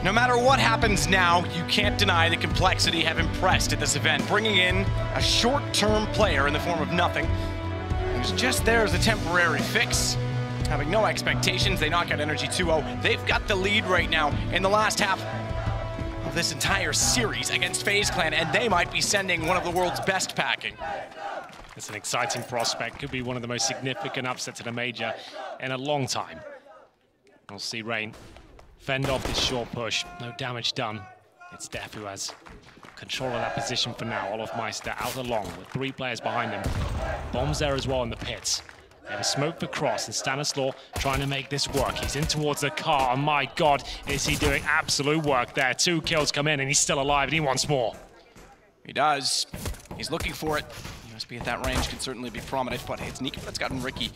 No matter what happens now, you can't deny that compLexity have impressed at this event, bringing in a short-term player in the form of Nothing, who's just there as a temporary fix. Having no expectations, they knock out Energy 2-0. They've got the lead right now in the last half of this entire series against FaZe Clan, and they might be sending one of the world's best packing. It's an exciting prospect. Could be one of the most significant upsets in a major in a long time. We'll see Rain fend off this short push. No damage done. It's Def who has control of that position for now. olofmeister out along with 3 players behind him. Bombs there as well in the pits. They have a smoke for Cross, and Stanislaw trying to make this work. He's in towards the car, and my God, is he doing absolute work there. 2 kills come in, and he's still alive, and he wants more. He does. He's looking for it. He must be at that range, can certainly be prominent, but it's Nico that's gotten Ricky.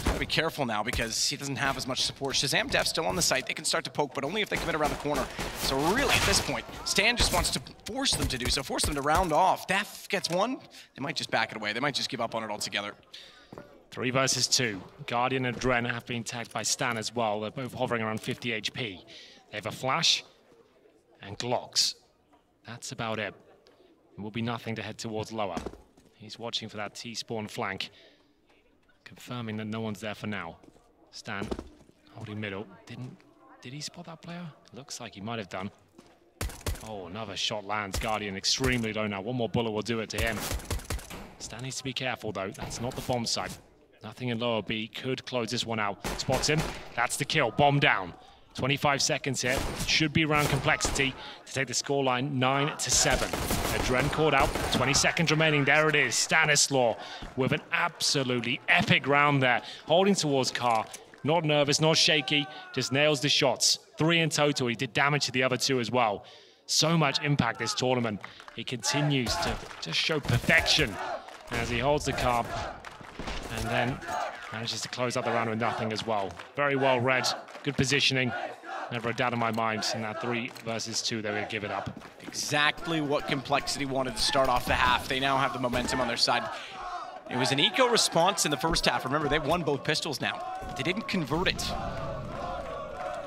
Gotta be careful now because he doesn't have as much support. Shazam, Def still on the site. They can start to poke, but only if they come in around the corner. So really, at this point, Stan just wants to force them to do so, force them to round off. Def gets one. They might just back it away. They might just give up on it altogether. 3 versus 2. Guardian and Dren have been tagged by Stan as well. They're both hovering around 50 HP. They have a flash and Glocks. That's about it. It will be Nothing to head towards lower. He's watching for that T-spawn flank, confirming that no one's there for now. Stan holding middle. Did he spot that player? Looks like he might have done. Oh, another shot lands. Guardian extremely low now. One more bullet will do it to him. Stan needs to be careful though. That's not the bomb site. Nothing in lower B could close this one out. Spots him. That's the kill. Bomb down. 25 seconds here. Should be around compLexity to take the scoreline 9-7. Adren caught out. 20 seconds remaining. There it is. Stanislaw with an absolutely epic round there. Holding towards Car. Not nervous, not shaky. Just nails the shots. 3 in total. He did damage to the other 2 as well. So much impact this tournament. He continues to just show perfection as he holds the Car and then manages to close out the round with Nothing as well. Very well read. Good positioning. Never a doubt in my mind in that 3 versus 2 they would give it up. Exactly what compLexity wanted to start off the half. They now have the momentum on their side. It was an eco response in the first half. Remember, they've won both pistols now, but they didn't convert it.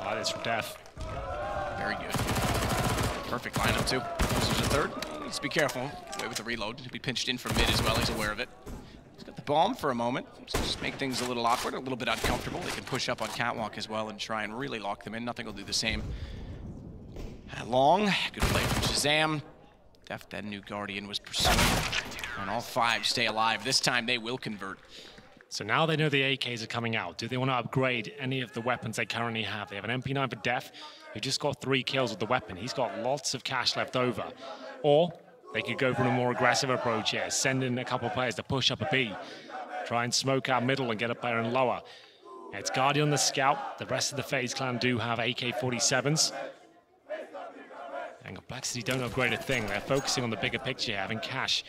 That is from Def. Very good. Perfect lineup too. There's a third. He needs to be careful. Away with the reload. He'll be pinched in from mid as well. He's aware of it. He's got the bomb for a moment. So just make things a little awkward, a little bit uncomfortable. They can push up on Catwalk as well and try and really lock them in. Nothing will do the same. Long. Good play from Shazam. Def, that new Guardian was pursuing. And all 5 stay alive. This time they will convert. So now they know the AKs are coming out. Do they want to upgrade any of the weapons they currently have? They have an MP9 for Def, who just got 3 kills with the weapon. He's got lots of cash left over. Or they could go for a more aggressive approach here, send in a couple of players to push up a B, try and smoke out middle and get a player in lower. It's Guardian on the scout. The rest of the FaZe clan do have AK-47s. And compLexity don't upgrade a thing. They're focusing on the bigger picture, having cash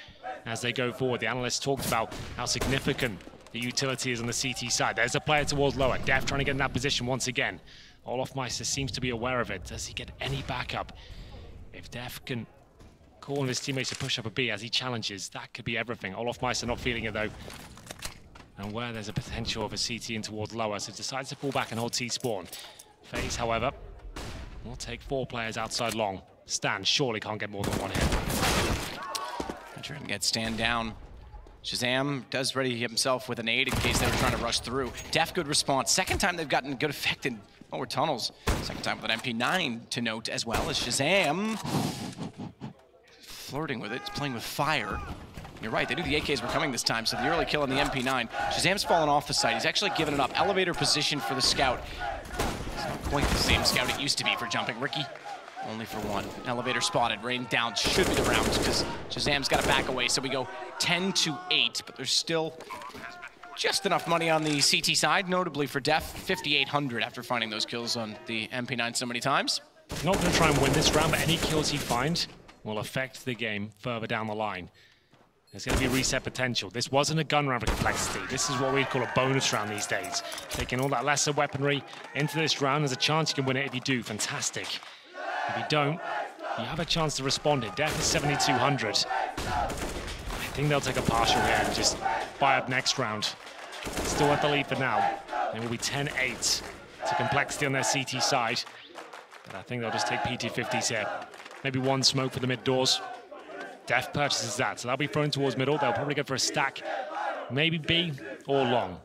as they go forward. The analysts talked about how significant the utility is on the CT side. There's a player towards lower. Def trying to get in that position once again. olofmeister seems to be aware of it. Does he get any backup? If Def can call on his teammates to push up a B as he challenges, that could be everything. olofmeister not feeling it though. And where there's a potential of a CT in towards lower, so decides to pull back and hold T-spawn. FaZe, however, will take 4 players outside long. Stan surely can't get more than 1 hit. Trying to get Stan down. Shazam does ready himself with a nade in case they were trying to rush through. Def, good response. Second time they've gotten good effect in lower tunnels. Second time with an MP9 to note as well as Shazam. Flirting with it, it's playing with fire. You're right, they knew the AKs were coming this time, so the early kill on the MP9. Shazam's fallen off the site. He's actually given it up. Elevator position for the scout. It's not quite the same scout it used to be for jumping. Ricky, only for 1. Elevator spotted, rain down, should be the round because Shazam's got to back away. So we go 10-8, but there's still just enough money on the CT side, notably for Def, 5,800 after finding those kills on the MP9 so many times. Not going to try and win this round, but any kills he finds will affect the game further down the line. There's going to be reset potential. This wasn't a gun round for compLexity. This is what we'd call a bonus round these days. Taking all that lesser weaponry into this round, there's a chance you can win it. If you do, fantastic. If you don't, you have a chance to respond it. Def is 7,200. I think they'll take a partial here and just buy up next round. Still at the lead for now. It will be 10-8 to compLexity on their CT side. But I think they'll just take PT50s here. Maybe one smoke for the mid doors. Def purchases that, so they'll be thrown towards middle. They'll probably go for a stack, maybe B or long.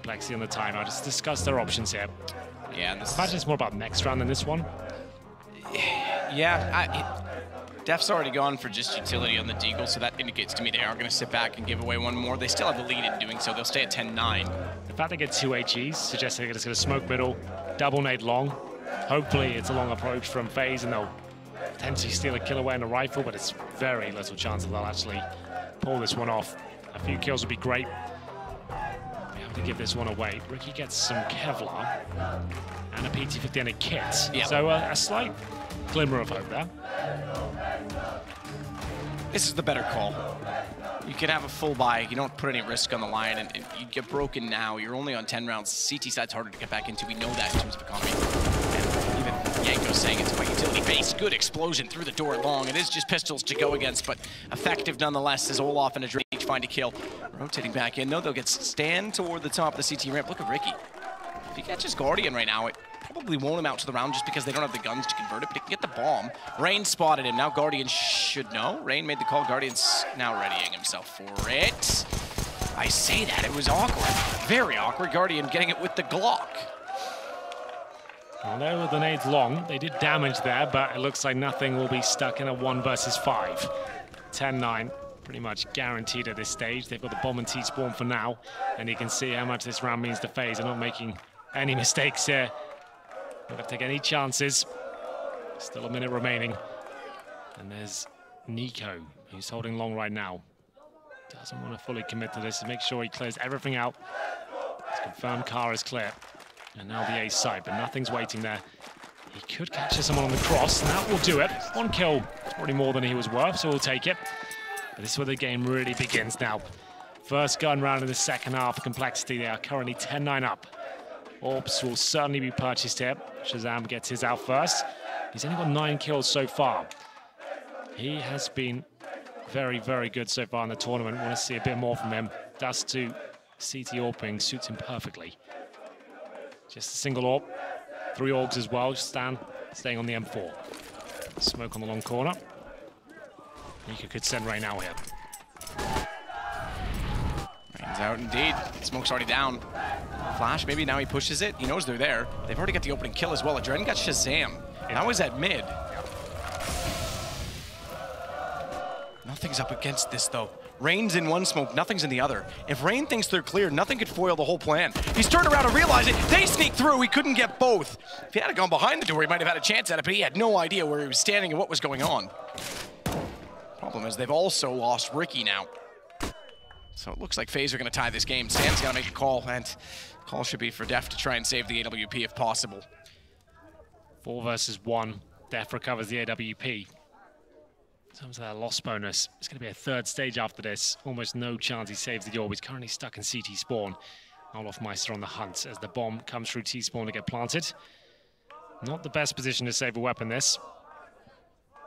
complexity on the timeout. Just discuss their options here. Yeah, this imagine it's more about next round than this one. Yeah, Def's already gone for just utility on the Deagle, so that indicates to me they are going to sit back and give away one more. They still have the lead in doing so. They'll stay at 10-9. The fact they get 2 HEs suggests they're just going to smoke middle, double nade long. Hopefully it's a long approach from FaZe and they'll potentially steal a kill away on a rifle, but it's very little chance that they'll actually pull this one off. A few kills would be great. We have to give this one away. Ricky gets some Kevlar and a PT50 and a kit. Yep. So a slight glimmer of hope there. This is the better call. You can have a full buy. You don't put any risk on the line, and you get broken now. You're only on 10 rounds. CT side's harder to get back into. We know that in terms of economy. And even Yanko's saying it's quite utility based. Good explosion through the door long. It is just pistols to go against, but effective nonetheless as Olaf and Adrian each find a kill. Rotating back in, though, they'll get stand toward the top of the CT ramp. Look at Ricky. If he catches Guardian right now, it probably won't amount to the round just because they don't have the guns to convert it, but he can get the bomb. Rain spotted him. Now Guardian should know. Rain made the call. Guardian's now readying himself for it. I say that, it was awkward. Very awkward. Guardian getting it with the Glock. Well, there were the nades long. They did damage there, but it looks like nothing will be stuck in a 1 versus 5. 10-9, pretty much guaranteed at this stage. They've got the bomb and T-spawn for now, and you can see how much this round means to FaZe. They're not making any mistakes here. Not gonna take any chances. Still a minute remaining. And there's Nico, who's holding long right now. Doesn't want to fully commit to this, to make sure he clears everything out. It's confirmed car is clear. And now the A side, but nothing's waiting there. He could capture someone on the cross, and that will do it. 1 kill, it's probably more than he was worth, so we'll take it. But this is where the game really begins now. First gun round in the second half, complexity. They are currently 10-9 up. Orbs will certainly be purchased here. Shazam gets his out first. He's only got 9 kills so far. He has been very, very good so far in the tournament. Want to see a bit more from him. Dust2 CT Orping suits him perfectly. Just a single AWP. 3 AUGs as well. Stan staying on the M4. Smoke on the long corner. Nika could send Rain out here. Rain's out indeed. Smoke's already down. Flash, maybe now he pushes it. He knows they're there. They've already got the opening kill as well. Adren got Shazam. That was at mid. Nothing's up against this, though. Rain's in one smoke, nothing's in the other. If Rain thinks they're clear, nothing could foil the whole plan. He's turned around and realized it. They sneak through. He couldn't get both. If he had gone behind the door, he might have had a chance at it, but he had no idea where he was standing and what was going on. Problem is they've also lost Ricky now. So it looks like FaZe are going to tie this game. Stan's got to make a call, and call should be for Def to try and save the AWP if possible. 4 versus 1. Def recovers the AWP. In terms of that loss bonus, it's going to be a 3rd stage after this. Almost no chance he saves the orb. He's currently stuck in CT spawn. Olaf Meister on the hunt as the bomb comes through T-spawn to get planted. Not the best position to save a weapon, this.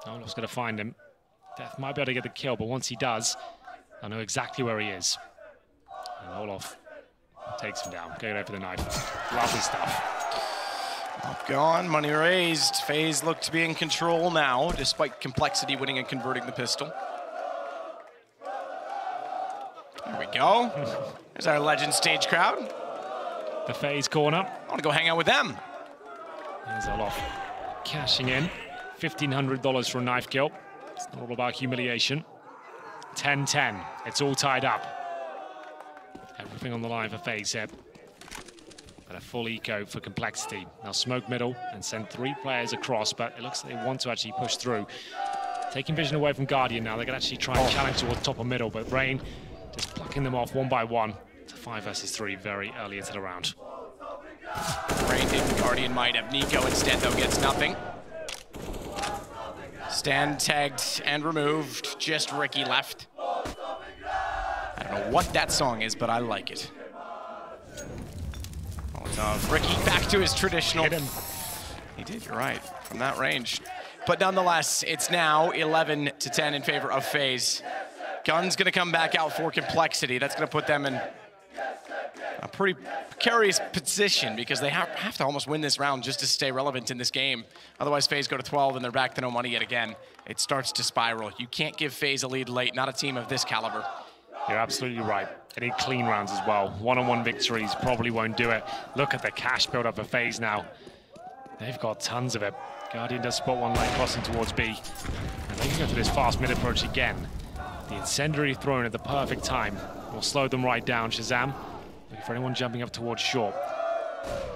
Olaf's going to find him. Def might be able to get the kill, but once he does, I know exactly where he is. And Olaf takes him down. Going over the knife. Lovely stuff. Up gone, money raised. FaZe look to be in control now, despite complexity winning and converting the pistol. There we go. There's our legend stage crowd. The FaZe corner. I want to go hang out with them. There's Olaf cashing in. $1,500 for a knife kill. It's not all about humiliation. 10-10. It's all tied up. Everything on the line for FaZe here. But a full eco for complexity. Now smoke middle and send 3 players across, but it looks like they want to actually push through. Taking vision away from Guardian now. They can actually try and challenge towards top of middle, but Rain just plucking them off 1 by 1. It's a 5 versus 3 very early into the round. Rain didn't, Guardian might have. Nico instead, though, gets nothing. Stan tagged and removed. Just Ricky left. I don't know what that song is, but I like it. Ricky back to his traditional. Hit him. He did, you're right, from that range. But nonetheless, it's now 11-10 in favor of FaZe. Gun's gonna come back out for complexity. That's gonna put them in a pretty precarious position because they have to almost win this round just to stay relevant in this game. Otherwise, FaZe go to 12 and they're back to no money yet again. It starts to spiral. You can't give FaZe a lead late, not a team of this caliber. You're absolutely right. They need clean rounds as well. One-on-one victories probably won't do it. Look at the cash build up for FaZe now. They've got tons of it. Guardian does spot one lane crossing towards B. And they can go for this fast mid approach again. The incendiary thrown at the perfect time will slow them right down. Shazam, looking for anyone jumping up towards short.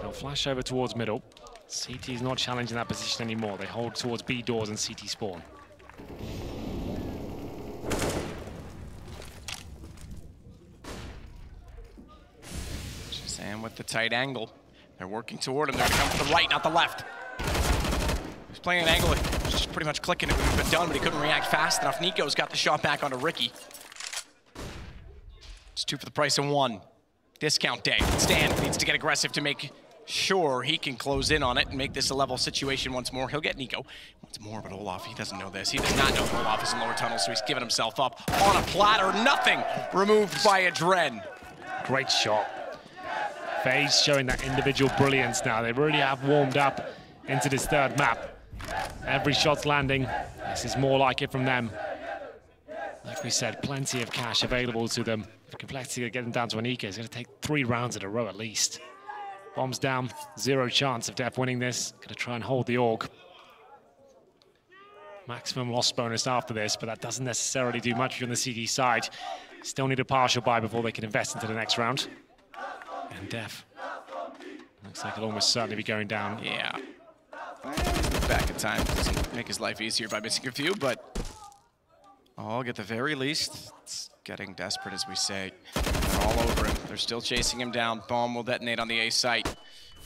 They'll flash over towards middle. CT is not challenging that position anymore. They hold towards B doors and CT spawn. Shazam with the tight angle. They're working toward him. They're going to come to the right, not the left. He's playing an angle. He's just pretty much clicking. It would have been done, but he couldn't react fast enough. Nico's got the shot back onto Ricky. It's 2 for the price of 1. Discount day. Stan needs to get aggressive to make sure he can close in on it and make this a level situation once more. He'll get Nico once more, but Olaf, he doesn't know this. He does not know that Olaf is in lower tunnel, so he's giving himself up on a platter. Nothing removed by Adren. Great shot. FaZe showing that individual brilliance now. They really have warmed up into this third map. Every shot's landing. This is more like it from them. Like we said, plenty of cash available to them. For compLexity to get them down to Anika, it's going to take 3 rounds in a row at least. Bombs down, 0 chance of Def winning this. Going to try and hold the org. Maximum loss bonus after this, but that doesn't necessarily do much on the CD side. Still need a partial buy before they can invest into the next round. And Def looks like he'll almost certainly be going down. Yeah. He's back in time. Doesn't make his life easier by missing a few, but at the very least, it's getting desperate, as we say. They're all over him. They're still chasing him down. Bomb will detonate on the A site.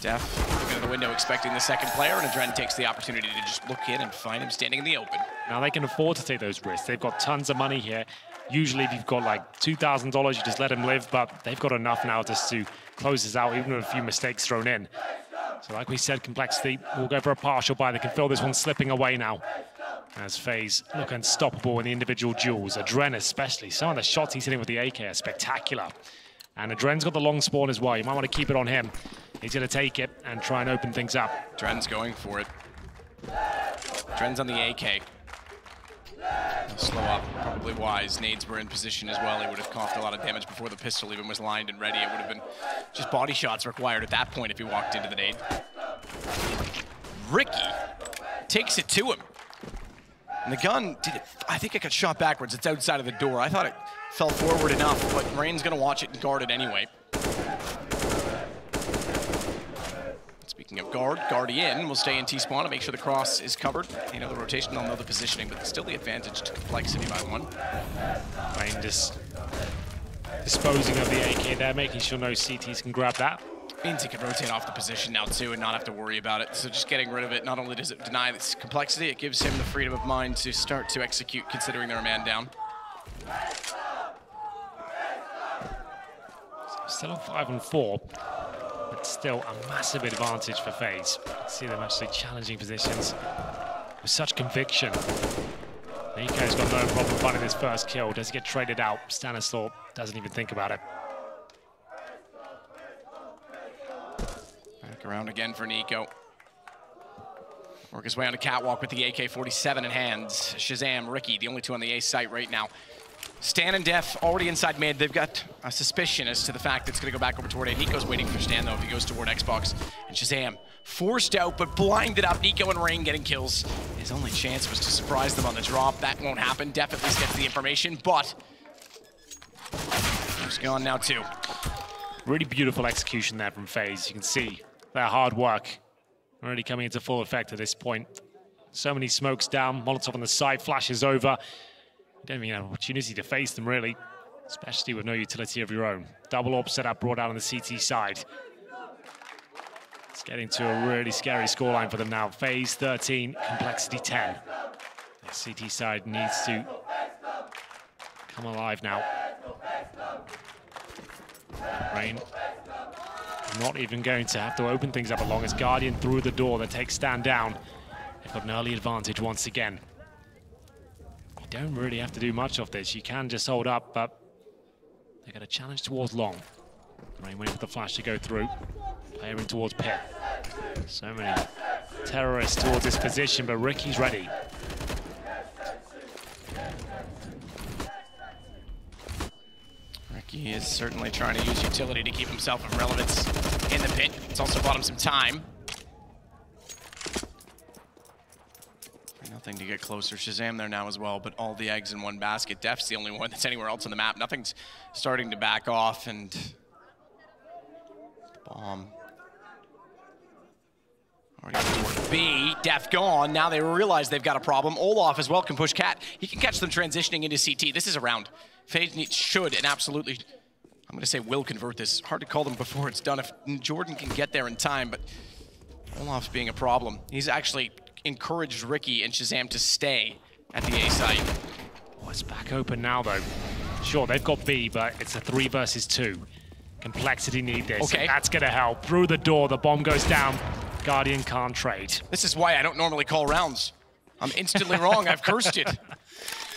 Def looking at the window, expecting the second player, and Adren takes the opportunity to just look in and find him standing in the open. Now they can afford to take those risks. They've got tons of money here. Usually if you've got like $2,000, you just let them live, but they've got enough now just to close this out, even with a few mistakes thrown in. So like we said, compLexity will go for a partial buy. They can feel this one slipping away now. As FaZe look unstoppable in the individual duels. Adren especially, some of the shots he's hitting with the AK are spectacular. And Adren's got the long spawn as well. You might want to keep it on him. He's going to take it and try and open things up. Adren's going for it. Adren's on the AK. He'll slow up, probably wise. Nades were in position as well. He would have coughed a lot of damage before the pistol even was lined and ready. It would have been just body shots required at that point if he walked into the nade. Ricky takes it to him. And the gun, I think it got shot backwards. It's outside of the door. I thought it fell forward enough, but Rain's going to watch it and guard it anyway. Speaking of Guardian will stay in T-spawn to make sure the cross is covered. You know the rotation, they'll know the positioning, but still the advantage to compLexity by 1. Rain just disposing of the AK there, making sure no CTs can grab that. Means he can rotate off the position now too and not have to worry about it. So just getting rid of it, not only does it deny this compLexity, it gives him the freedom of mind to start to execute considering they're a man down. Still on 5 and 4, but still a massive advantage for FaZe. See them actually challenging positions with such conviction. Nico's got no problem finding his first kill. Does he get traded out? Stanislaw doesn't even think about it. Back around again for Nico. Work his way on a catwalk with the AK-47 in hands. Shazam, Ricky, the only 2 on the A site right now. Stan and Def already inside mid. They've got a suspicion as to the fact that it's going to go back over toward A. Nico's waiting for Stan, though, if he goes toward Xbox. And Shazam forced out, but blinded up. Nico and Rain getting kills. His only chance was to surprise them on the drop. That won't happen. Def at least gets the information, but he's gone now, too. Really beautiful execution there from FaZe. You can see their hard work already coming into full effect at this point. So many smokes down. Molotov on the side, flashes over. You don't even have an opportunity to face them, really, especially with no utility of your own. Double AWP setup brought out on the CT side. It's getting to a really scary scoreline for them now. FaZe 13, compLexity 10. The CT side needs to come alive now. Rain not even going to have to open things up as long as Guardian through the door that takes Stan down. They've got an early advantage once again. You don't really have to do much of this. You can just hold up, but they got a challenge towards long. Rain waiting for the flash to go through. Player in towards Pit. So many terrorists towards this position, but Ricky's ready. Ricky is certainly trying to use utility to keep himself of relevance in the pit. It's also bought him some time. Nothing to get closer. Shazam there now as well, but all the eggs in one basket. Def's the only one that's anywhere else on the map. Nothing's starting to back off, and bomb. Already toward B. Def gone. Now they realize they've got a problem. Olaf as well can push Cat. He can catch them transitioning into CT. This is a round. FaZe should and absolutely, I'm going to say will convert this. Hard to call them before it's done if Jordan can get there in time, but Olaf's being a problem. He's actually encouraged Ricky and Shazam to stay at the A site. Oh, it's back open now, though. Sure, they've got B, but it's a 3 versus 2. compLexity need this. Okay. That's going to help. Through the door, the bomb goes down. Guardian can't trade. This is why I don't normally call rounds. I'm instantly wrong. I've cursed it.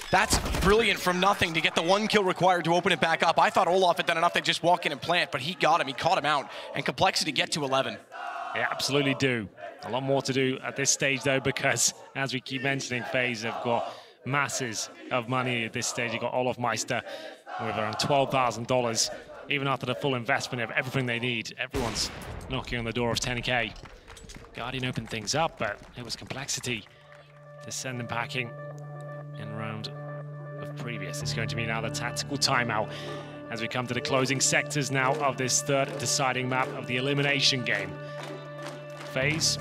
That's brilliant from nothing to get the 1 kill required to open it back up. I thought Olaf had done enough to just walk in and plant, but he got him. He caught him out. And compLexity get to 11. They absolutely do. A lot more to do at this stage, though, because, as we keep mentioning, FaZe have got masses of money at this stage. You've got Olaf Meister with around $12,000. Even after the full investment of everything they need, everyone's knocking on the door of 10K. Guardian opened things up, but it was compLexity to send them packing in round of previous. It's going to be now the tactical timeout as we come to the closing sectors now of this third deciding map of the elimination game. FaZe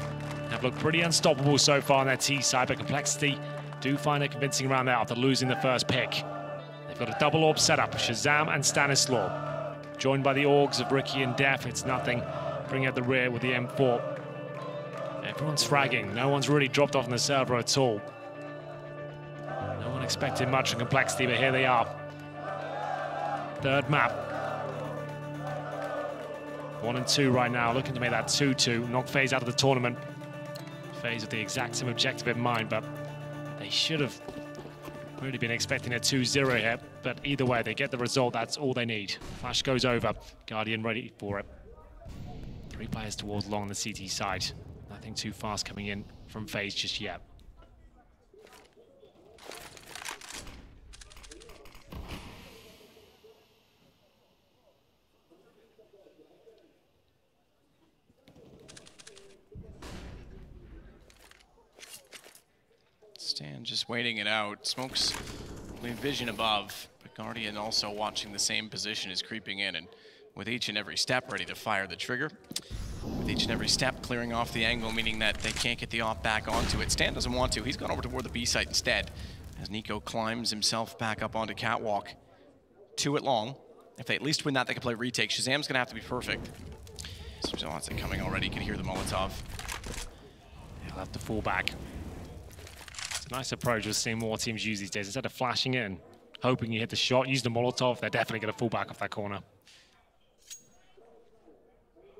have looked pretty unstoppable so far on their T side, but compLexity do find a convincing round there after losing the first pick. They've got a double orb setup, Shazam and Stanislaw. Joined by the Orgs of Ricky and Def, it's nothing. Bring out the rear with the M4. Everyone's fragging. No one's really dropped off on the server at all. No one expected much from compLexity, but here they are. Third map. 1 and 2 right now, looking to make that 2-2. Knock FaZe out of the tournament. FaZe with the exact same objective in mind, but they should have really been expecting a 2-0 here. But either way, they get the result. That's all they need. Flash goes over. Guardian ready for it. 3 players towards long on the CT side. Nothing too fast coming in from FaZe just yet. Stan just waiting it out. Smoke's with vision above, but Guardian also watching the same position is creeping in, and with each and every step ready to fire the trigger. With each and every step clearing off the angle, meaning that they can't get the op back onto it. Stan doesn't want to. He's gone over toward the B site instead, as Nico climbs himself back up onto Catwalk. 2 at long. If they at least win that, they can play retake. Shazam's gonna have to be perfect. Zawatsa coming already. You can hear the Molotov. He'll have to fall back. It's a nice approach we're seeing more teams use these days. Instead of flashing in, hoping you hit the shot, use the Molotov, they're definitely gonna fall back off that corner.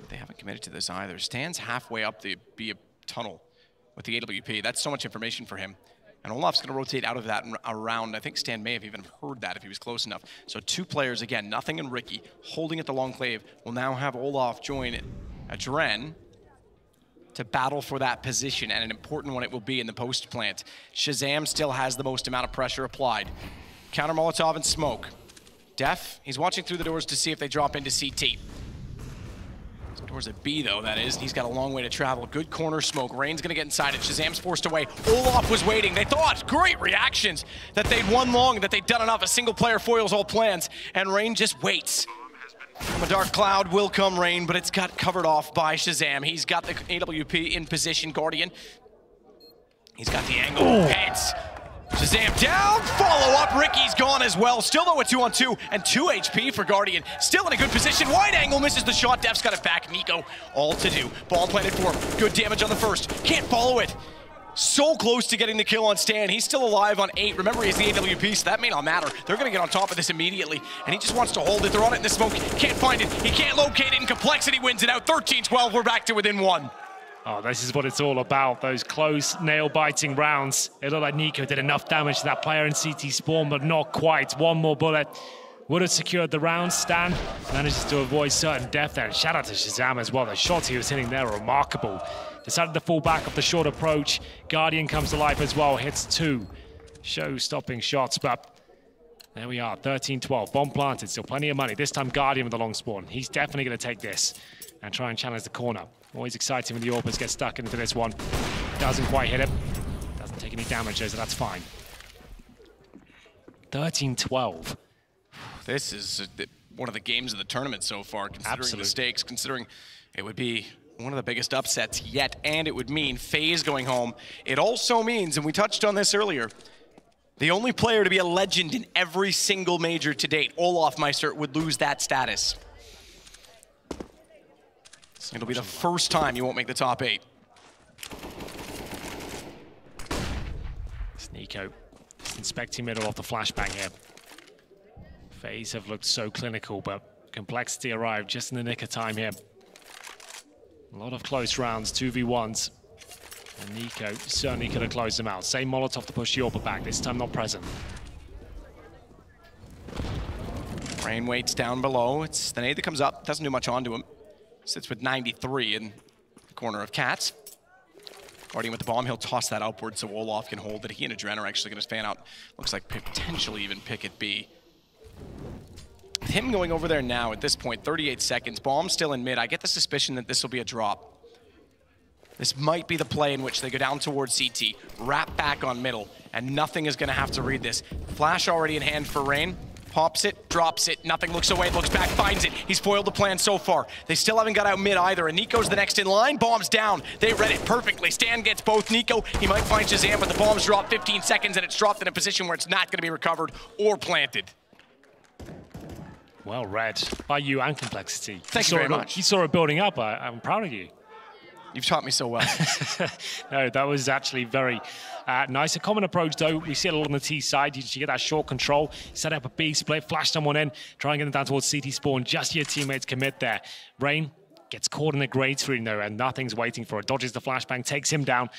They haven't committed to this either. Stan's halfway up the B tunnel with the AWP. That's so much information for him. And Olaf's going to rotate out of that around. I think Stan may have even heard that if he was close enough. So 2 players, again, Nothing and Ricky, holding at the long clave. Will now have Olaf join Dren to battle for that position, and an important one it will be in the post plant. Shazam still has the most amount of pressure applied. Counter Molotov and smoke. Def, he's watching through the doors to see if they drop into CT. Doors at B, though, that is. He's got a long way to travel. Good corner smoke. Rain's going to get inside it. Shazam's forced away. Olaf was waiting. They thought, great reactions, that they'd won long, that they'd done enough. A single player foils all plans, and Rain just waits. From a dark cloud will come Rain, but it's got covered off by Shazam. He's got the AWP in position. Guardian. He's got the angle. Heads. Shazam down, follow up, Ricky's gone as well. Still though a 2-on-2 and 2 HP for Guardian. Still in a good position, wide angle, misses the shot, Def's got it back, Nico, all to do. Ball planted for him, good damage on the first, can't follow it. So close to getting the kill on Stan, he's still alive on 8. Remember, he has the AWP, so that may not matter. They're gonna get on top of this immediately, and he just wants to hold it. They're on it in the smoke, can't find it, he can't locate it, and compLexity wins it out. 13-12, we're back to within 1. Oh, this is what it's all about, those close, nail-biting rounds. It looked like Nico did enough damage to that player in CT spawn, but not quite. One more bullet would have secured the round. Stan manages to avoid certain death there. And shout out to Shazam as well. The shots he was hitting there are remarkable. Decided to fall back off the short approach. Guardian comes to life as well, hits 2 show-stopping shots, but there we are, 13-12. Bomb planted, still plenty of money. This time Guardian with the long spawn. He's definitely going to take this and try and challenge the corner. Always exciting when the AWPers get stuck into this one. Doesn't quite hit him. Doesn't take any damage, so that's fine. 13-12. This is one of the games of the tournament so far, considering the stakes, considering it would be one of the biggest upsets yet, and it would mean FaZe going home. It also means, and we touched on this earlier, the only player to be a legend in every single major to date, Olofmeister, would lose that status. It'll be the first time you won't make the top 8. It's Nico inspecting middle off the flashbang here. FaZe have looked so clinical, but compLexity arrived just in the nick of time here. A lot of close rounds, 2v1s. And Nico certainly could have closed them out. Same Molotov to push Yorba back, this time not present. Rain waits down below. It's the nade that comes up, doesn't do much onto him. Sits with 93 in the corner of Cats. Guardian with the bomb, he'll toss that upward so Olof can hold it. He and Adren are actually going to fan out. Looks like potentially even pick it B. With him going over there now at this point, 38 seconds, bomb still in mid. I get the suspicion that this will be a drop. This might be the play in which they go down towards CT, wrap back on middle, and nothing is going to have to read this. Flash already in hand for Rain. Pops it, drops it, nothing, looks away, looks back, finds it. He's foiled the plan so far. They still haven't got out mid either, and Nico's the next in line. Bomb's down. They read it perfectly. Stan gets both. Nico, he might find Shazam, but the bomb's dropped 15 seconds, and it's dropped in a position where it's not going to be recovered or planted. Well read by you and compLexity. Thank you very much. You saw it building up. I'm proud of you. You've taught me so well. No, that was actually very nice. A common approach, though, we see it a lot on the T side. You get that short control, set up a B split, flash someone in, try and get them down towards CT spawn. Just your teammates commit there. Rain gets caught in the grade screen, though, and nothing's waiting for it. Dodges the flashbang, takes him down.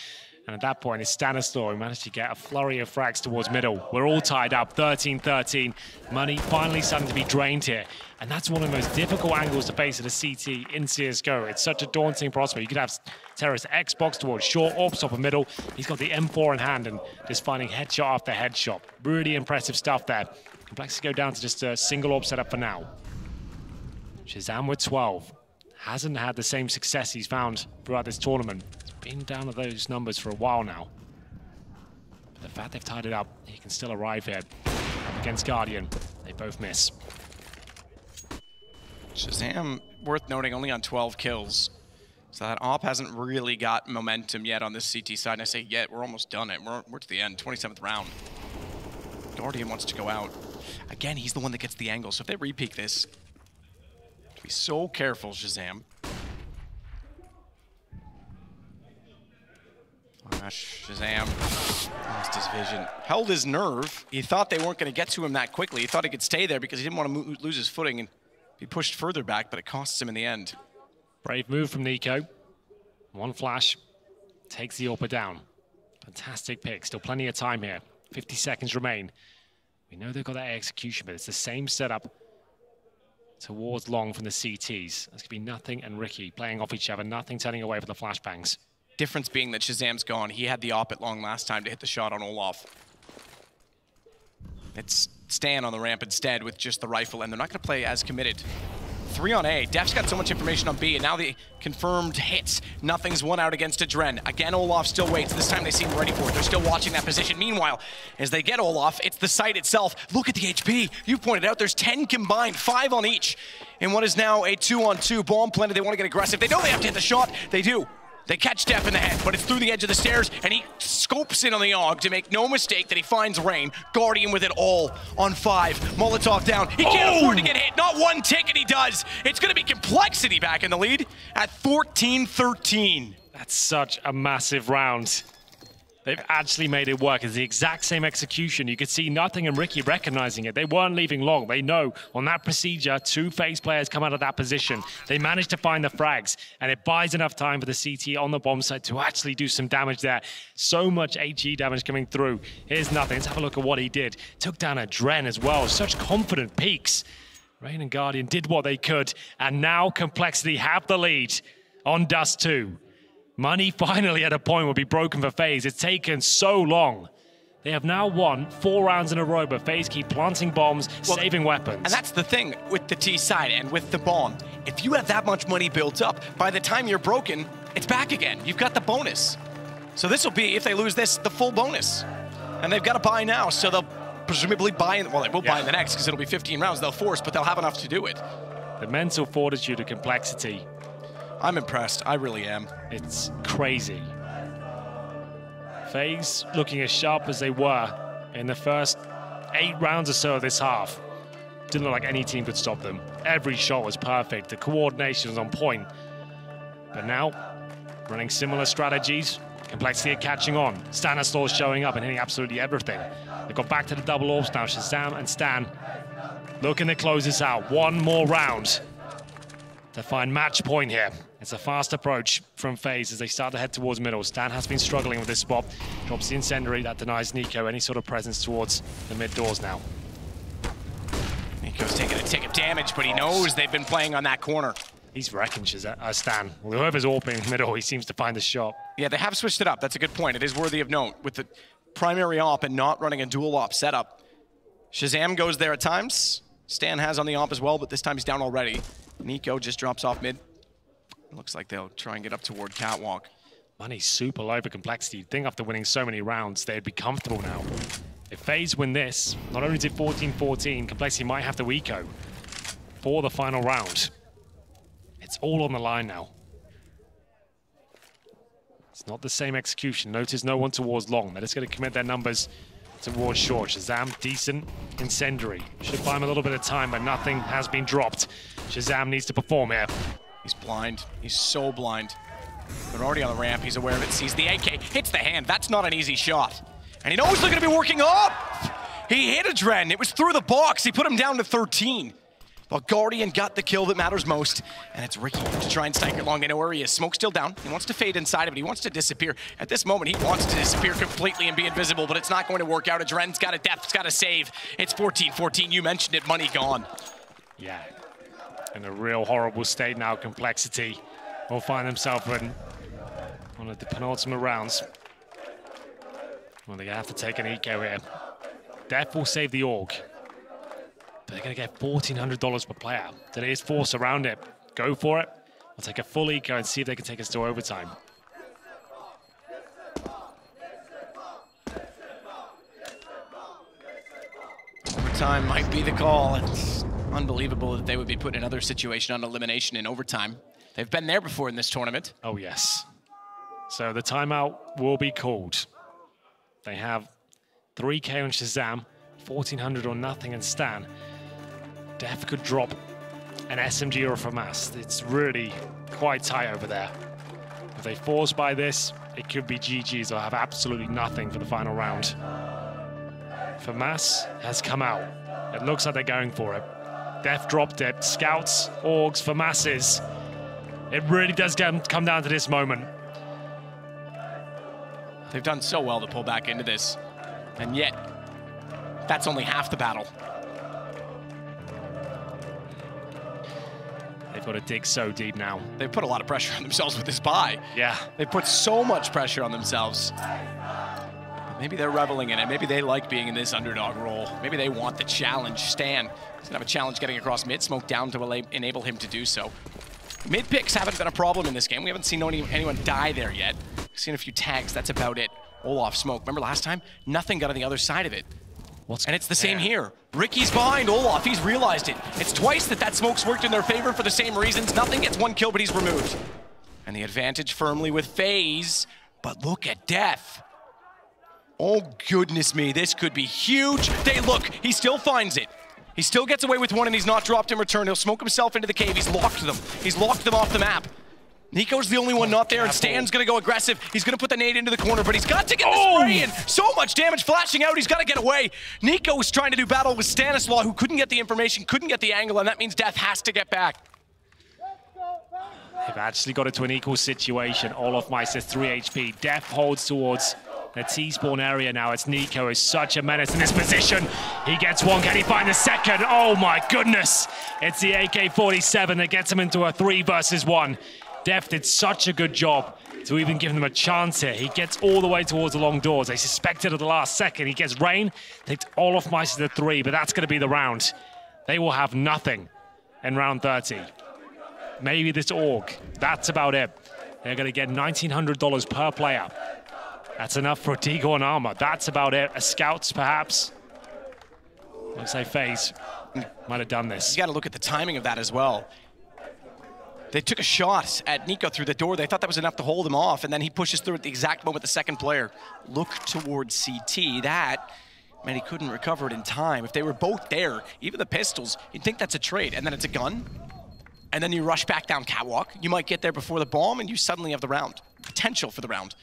And at that point, it's Stanislaw who managed to get a flurry of frags towards middle. We're all tied up, 13-13. Money finally starting to be drained here. And that's one of the most difficult angles to face at a CT in CSGO. It's such a daunting prospect. You could have Terrace Xbox towards short, AWP top of middle. He's got the M4 in hand and just finding headshot after headshot. Really impressive stuff there. compLexity go down to just a single AWP setup for now. Shazam with 12. Hasn't had the same success he's found throughout this tournament. He's been down to those numbers for a while now. But the fact they've tied it up, he can still arrive here. Up against Guardian, they both miss. Shazam, worth noting, only on 12 kills. So that AWP hasn't really got momentum yet on this CT side. And I say yet, we're almost done it. We're to the end, 27th round. Guardian wants to go out. Again, he's the one that gets the angle. So if they re-peek this, be so careful, Shazam. Shazam lost his vision. Held his nerve. He thought they weren't going to get to him that quickly. He thought he could stay there because he didn't want to lose his footing and be pushed further back, but it costs him in the end. Brave move from Nico. One flash. Takes the AWPer down. Fantastic pick. Still plenty of time here. 50 seconds remain. We know they've got that execution, but it's the same setup towards long from the CTs. That's going to be Nothing and Ricky playing off each other. Nothing turning away from the flashbangs. Difference being that Shazam's gone. He had the AWP at long last time to hit the shot on Olaf. It's Stan on the ramp instead with just the rifle, and they're not going to play as committed. 3 on A. Def's got so much information on B, and now the confirmed hits. Nothing's one out against Adren. Again, Olaf still waits. This time they seem ready for it. They're still watching that position. Meanwhile, as they get Olaf, it's the site itself. Look at the HP. You pointed out there's 10 combined, 5 on each. In what is now a 2-on-2. Bomb planted. They want to get aggressive. They know they have to hit the shot. They do. They catch Def in the head, but it's through the edge of the stairs, and he scopes in on the AUG to make no mistake that he finds Rain. Guardian with it all on 5. Molotov down. He can't afford to get hit. Not one tick, and he does. It's going to be compLexity back in the lead at 14-13. That's such a massive round. They've actually made it work. It's the exact same execution. You could see Nothing and Ricky recognizing it. They weren't leaving long. They know on that procedure, 2 FaZe players come out of that position. They managed to find the frags, and it buys enough time for the CT on the bomb site to actually do some damage there. So much HE damage coming through. Here's Nothing. Let's have a look at what he did. Took down a Dren as well. Such confident peaks. Rain and Guardian did what they could, and now compLexity have the lead on Dust2. Money finally at a point will be broken for FaZe. It's taken so long. They have now won 4 rounds in a row, but FaZe keep planting bombs, saving weapons. And that's the thing with the T side and with the bomb. If you have that much money built up, by the time you're broken, it's back again. You've got the bonus. So this will be, if they lose this, the full bonus. And they've got to buy now, so they'll presumably buy in, well, they will buy in the next because it'll be 15 rounds. They'll force, but they'll have enough to do it. The mental fortitude of compLexity. I'm impressed. I really am. It's crazy. FaZe looking as sharp as they were in the first 8 rounds or so of this half. Didn't look like any team could stop them. Every shot was perfect. The coordination was on point. But now, running similar strategies, compLexity are catching on. Stanislaus showing up and hitting absolutely everything. They got back to the double orbs now. Shazam and Stan looking to close this out. 1 more round to find match point here. It's a fast approach from FaZe as they start to head towards middle. Stan has been struggling with this spot. Drops the incendiary that denies Nico any sort of presence towards the mid doors now. Nico's taking a tick of damage, but he knows they've been playing on that corner. He's wrecking Stan. Whoever's AWPing middle, he seems to find the shot. Yeah, they have switched it up. That's a good point. It is worthy of note. With the primary AWP and not running a dual AWP setup. Shazam goes there at times. Stan has on the AWP as well, but this time he's down already. Nico just drops off mid. Looks like they'll try and get up toward Catwalk. Money's super low for compLexity. You'd think after winning so many rounds, they'd be comfortable now. If FaZe win this, not only is it 14-14, compLexity might have to eco for the final round. It's all on the line now. It's not the same execution. Notice no one towards long. They're just going to commit their numbers towards short. Shazam, decent. Incendiary. Should buy him a little bit of time, but nothing has been dropped. Shazam needs to perform here. He's blind. He's so blind. They're already on the ramp. He's aware of it. Sees the AK. Hits the hand. That's not an easy shot. And he knows they're going to be working up. He hit a Dren. It was through the box. He put him down to 13. But Guardian got the kill that matters most. And it's Ricky to try and snipe it long. They know where he is. Smoke's still down. He wants to fade inside of it. He wants to disappear. At this moment, he wants to disappear completely and be invisible, but it's not going to work out. A Dren's got a death. It's got a save. It's 14-14. You mentioned it. Money gone. Yeah. In a real horrible state now, compLexity will find themselves in one of the penultimate rounds. Well, they're going to have to take an eco here. Death will save the org. But they're going to get $1,400 per player. There is force around it. Go for it. I'll take a full eco and see if they can take us to overtime. Overtime might be the call. It's unbelievable that they would be put in another situation on elimination in overtime. They've been there before in this tournament. Oh, yes. So the timeout will be called. They have 3K on Shazam, 1,400 or nothing in Stan. Def could drop an SMG or a FAMAS. It's really quite tight over there. If they force by this, it could be GG's. They'll have absolutely nothing for the final round. FAMAS has come out. It looks like they're going for it. Def dropped it. Scouts, Orgs, FAMASes. It really does come down to this moment. They've done so well to pull back into this. And yet, that's only half the battle. They've got to dig so deep now. They've put a lot of pressure on themselves with this buy. Yeah. They put so much pressure on themselves. Maybe they're reveling in it. Maybe they like being in this underdog role. Maybe they want the challenge. Stan is going to have a challenge getting across mid. Smoke down to enable him to do so. Mid picks haven't been a problem in this game. We haven't seen anyone die there yet. We've seen a few tags. That's about it. Olaf, Smoke. Remember last time? Nothing got on the other side of it. And it's the same here. Ricky's behind Olaf. He's realized it. It's twice that smoke's worked in their favor for the same reasons. Nothing gets one kill, but he's removed. And the advantage firmly with FaZe. But look at Death. Oh, goodness me. This could be huge. Look, he still finds it. He still gets away with one, and he's not dropped in return. He'll smoke himself into the cave. He's locked them. He's locked them off the map. Nico's the only one not there, and Stan's gonna go aggressive. He's gonna put the nade into the corner, but he's got to get the spray in. So much damage flashing out, he's gotta get away. Nico was trying to do battle with Stanislaw, who couldn't get the information, couldn't get the angle, and that means Death has to get back. They've actually got it to an equal situation. olofmeister's 3 HP. Death holds towards the T-spawn area now. It's Nico is such a menace in this position. He gets one. Can he find the second? Oh my goodness. It's the AK-47 that gets him into a 3 versus 1. Death did such a good job to even give them a chance here. He gets all the way towards the long doors. They suspected at the last second. He gets Rain, takes olofmeister to 3, but that's going to be the round. They will have nothing in round 30. Maybe this AUG. That's about it. They're going to get $1,900 per player. That's enough for a Deagle and armor. That's about it. A Scouts, perhaps. Looks like FaZe might have done this. You got to look at the timing of that as well. They took a shot at Nico through the door. They thought that was enough to hold him off, and then he pushes through at the exact moment the second player looked towards CT. That meant he couldn't recover it in time. If they were both there, even the pistols, you'd think that's a trade, and then it's a gun, and then you rush back down catwalk. You might get there before the bomb, and you suddenly have the round. Potential for the round.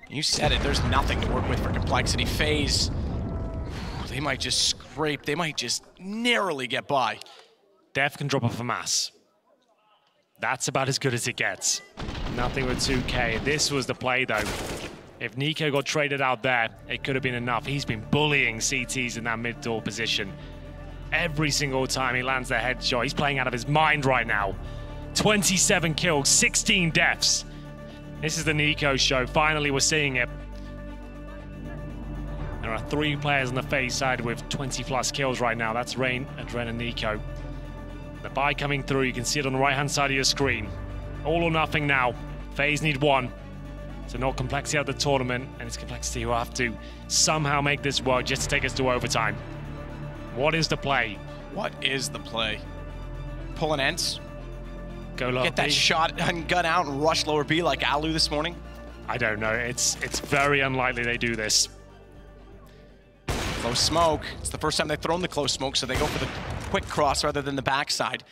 You said it, there's nothing to work with for compLexity. FaZe, they might just scrape, they might just narrowly get by. Death can drop off a mass. That's about as good as it gets. Nothing with 2K. This was the play, though. If Nico got traded out there, it could have been enough. He's been bullying CTs in that mid-door position. Every single time he lands the headshot, he's playing out of his mind right now. 27 kills, 16 deaths. This is the Nico show. Finally, we're seeing it. There are 3 players on the FaZe side with 20+ kills right now. That's Rain, Adren, and Nico. The buy coming through, you can see it on the right-hand side of your screen. All or nothing now. FaZe need 1 to knock compLexity out of the tournament, and it's compLexity who have to somehow make this work just to take us to overtime. What is the play? What is the play? Pull an ends? Go lower Get that B. shot and gun out and rush lower B like Alu this morning? I don't know. It's very unlikely they do this. Close smoke. It's the first time they've thrown the close smoke, so they go for the quick cross rather than the backside.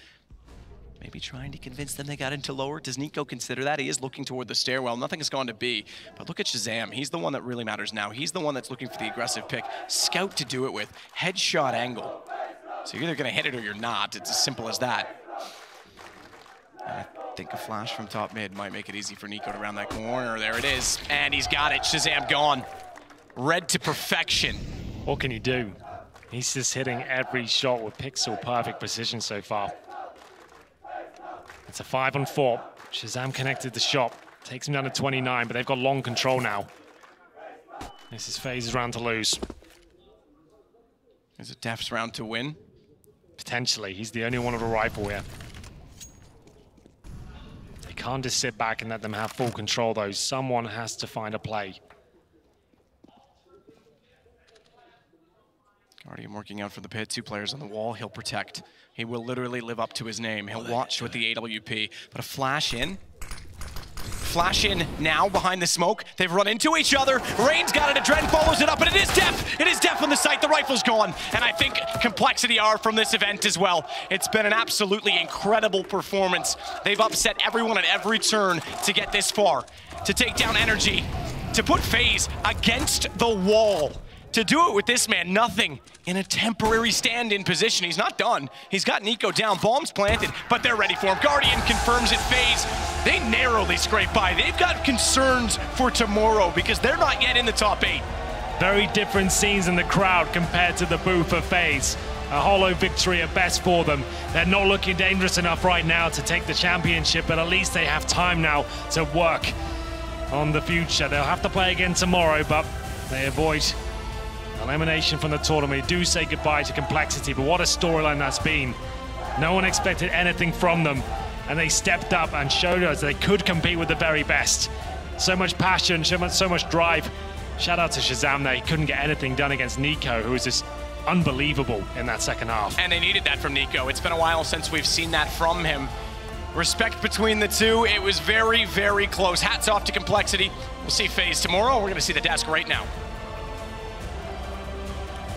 Maybe trying to convince them they got into lower. Does Nico consider that? He is looking toward the stairwell. Nothing has gone to B. But look at Shazam. He's the one that really matters now. He's the one that's looking for the aggressive pick. Scout to do it with. Headshot angle. So you're either going to hit it or you're not. It's as simple as that. And I think a flash from top mid might make it easy for Nico to round that corner. There it is. And he's got it. Shazam gone. Red to perfection. What can you do? He's just hitting every shot with pixel perfect precision so far. It's a 5-on-4. Shazam connected the shot. Takes him down to 29, but they've got long control now. This is FaZe's round to lose. Is it Def's round to win? Potentially. He's the only one with a rifle here. They can't just sit back and let them have full control, though. Someone has to find a play. Guardian working out for the pit. 2 players on the wall. He'll protect. He will literally live up to his name. He'll watch with the AWP. But a flash in. Flash in now behind the smoke. They've run into each other. Rain's got it. Adren follows it up, and it is Def. It is Def on the site. The rifle's gone. And I think compLexity are from this event as well. It's been an absolutely incredible performance. They've upset everyone at every turn to get this far. To take down Energy. To put FaZe against the wall. To do it with this man, nothing in a temporary stand-in position. He's not done. He's got Nico down, bombs planted, but they're ready for him. Guardian confirms it. FaZe, they narrowly scrape by. They've got concerns for tomorrow because they're not yet in the top 8. Very different scenes in the crowd compared to the booth of FaZe. A hollow victory at best for them. They're not looking dangerous enough right now to take the championship, but at least they have time now to work on the future. They'll have to play again tomorrow, but they avoid elimination from the tournament. They do say goodbye to compLexity, but what a storyline that's been. No one expected anything from them, and they stepped up and showed us they could compete with the very best. So much passion, so much drive. Shout out to Shazam there. He couldn't get anything done against Nico, who was just unbelievable in that second half. And they needed that from Nico. It's been a while since we've seen that from him. Respect between the two. It was very, very close. Hats off to compLexity. We'll see FaZe tomorrow. We're going to see the desk right now.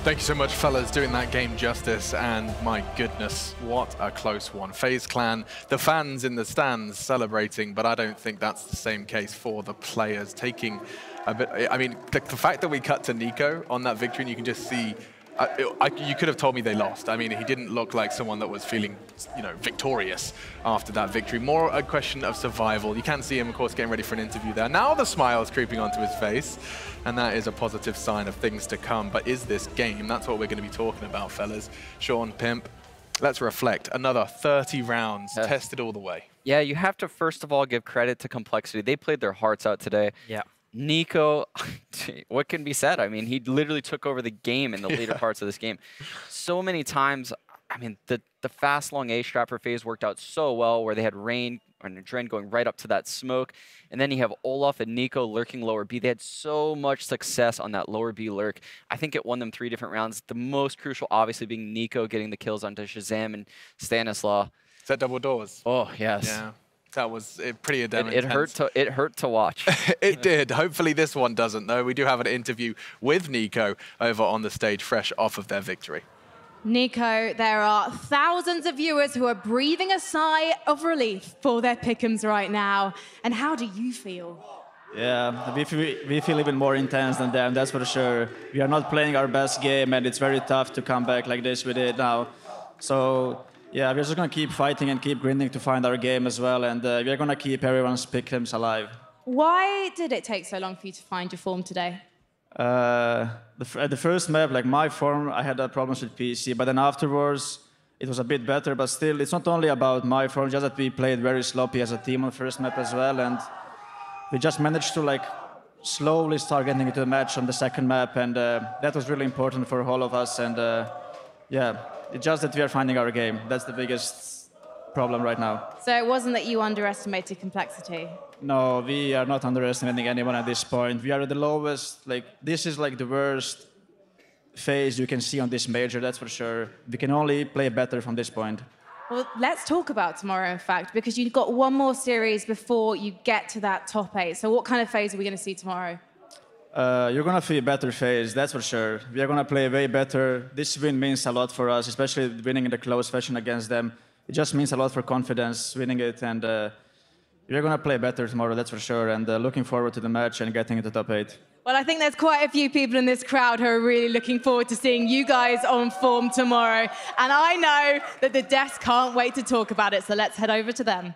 Thank you so much, fellas, doing that game justice, and my goodness, what a close one. FaZe Clan, the fans in the stands celebrating, but I don't think that's the same case for the players taking a bit. I mean, the fact that we cut to Nico on that victory, and you can just see, you could have told me they lost. I mean, he didn't look like someone that was feeling, you know, victorious after that victory. More a question of survival. You can see him, of course, getting ready for an interview there. Now the smile is creeping onto his face, and that is a positive sign of things to come. But is this game? That's what we're going to be talking about, fellas. Sean, Pimp, let's reflect. Another 30 rounds, tested all the way. Yeah, you have to first of all give credit to compLexity. They played their hearts out today. Yeah. Nico, what can be said? I mean, he literally took over the game in the later parts of this game. So many times, I mean, the fast long A strat for FaZe worked out so well, where they had Rain and Dren going right up to that smoke. And then you have Olaf and Nico lurking lower B. They had so much success on that lower B lurk. I think it won them 3 different rounds. The most crucial, obviously, being Nico getting the kills onto Shazam and Stanislaw. Is that double doors? Oh, yes. Yeah. That was pretty damn it hurt to watch. It did. Hopefully this one doesn't, though. We do have an interview with Nico over on the stage, fresh off of their victory. Nico, there are thousands of viewers who are breathing a sigh of relief for their pick'ems right now. And how do you feel? Yeah, we feel even more intense than them, that's for sure. We are not playing our best game, and it's very tough to come back like this we did now. So, yeah, we're just going to keep fighting and keep grinding to find our game as well, and we're going to keep everyone's pick'ems alive. Why did it take so long for you to find your form today? At the first map, like my form, I had problems with PC, but then afterwards, it was a bit better, but still, it's not only about my form, just that we played very sloppy as a team on the first map as well, and we just managed to like slowly start getting into the match on the second map, and that was really important for all of us, and yeah. It's just that we are finding our game. That's the biggest problem right now. So it wasn't that you underestimated compLexity? No, we are not underestimating anyone at this point. We are at the lowest, like, this is like the worst phase you can see on this major, that's for sure. We can only play better from this point. Well, let's talk about tomorrow, in fact, because you've got one more series before you get to that top 8. So what kind of phase are we going to see tomorrow? You're going to see a better phase, that's for sure. We are going to play way better. This win means a lot for us, especially winning in the close fashion against them. It just means a lot for confidence, winning it, and we're going to play better tomorrow, that's for sure, and looking forward to the match and getting into top 8. Well, I think there's quite a few people in this crowd who are really looking forward to seeing you guys on form tomorrow, and I know that the desk can't wait to talk about it, so let's head over to them.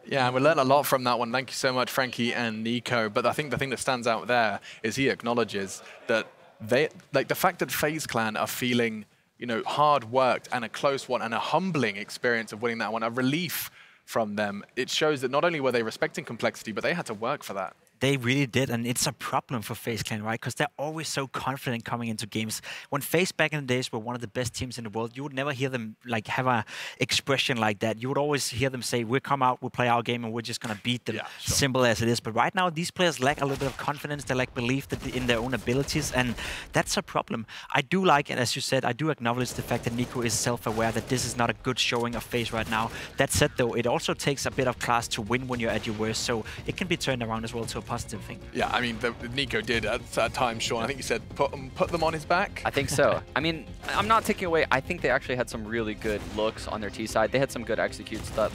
Yeah, we learned a lot from that one. Thank you so much, Frankie and Nico. But I think the thing that stands out there is he acknowledges that they, like the fact that FaZe Clan are feeling, you know, hard worked and a close one and a humbling experience of winning that one, a relief from them. It shows that not only were they respecting compLexity, but they had to work for that. They really did, and it's a problem for FaZe Clan, right? Because they're always so confident coming into games. When FaZe back in the days were one of the best teams in the world, you would never hear them like have a expression like that. You would always hear them say, "We come out, we play our game, and we're just gonna beat them." Yeah, sure. Simple as it is. But right now, these players lack a little bit of confidence. They lack belief in their own abilities, and that's a problem. I do like, and as you said, I do acknowledge the fact that Nico is self-aware that this is not a good showing of FaZe right now. That said, though, it also takes a bit of class to win when you're at your worst, so it can be turned around as well to a positive thing. Yeah, I mean, Nico did at times, Sean. I think you said put them on his back. I think so. I mean, I'm not taking away. I think they actually had some really good looks on their T side. They had some good executes. The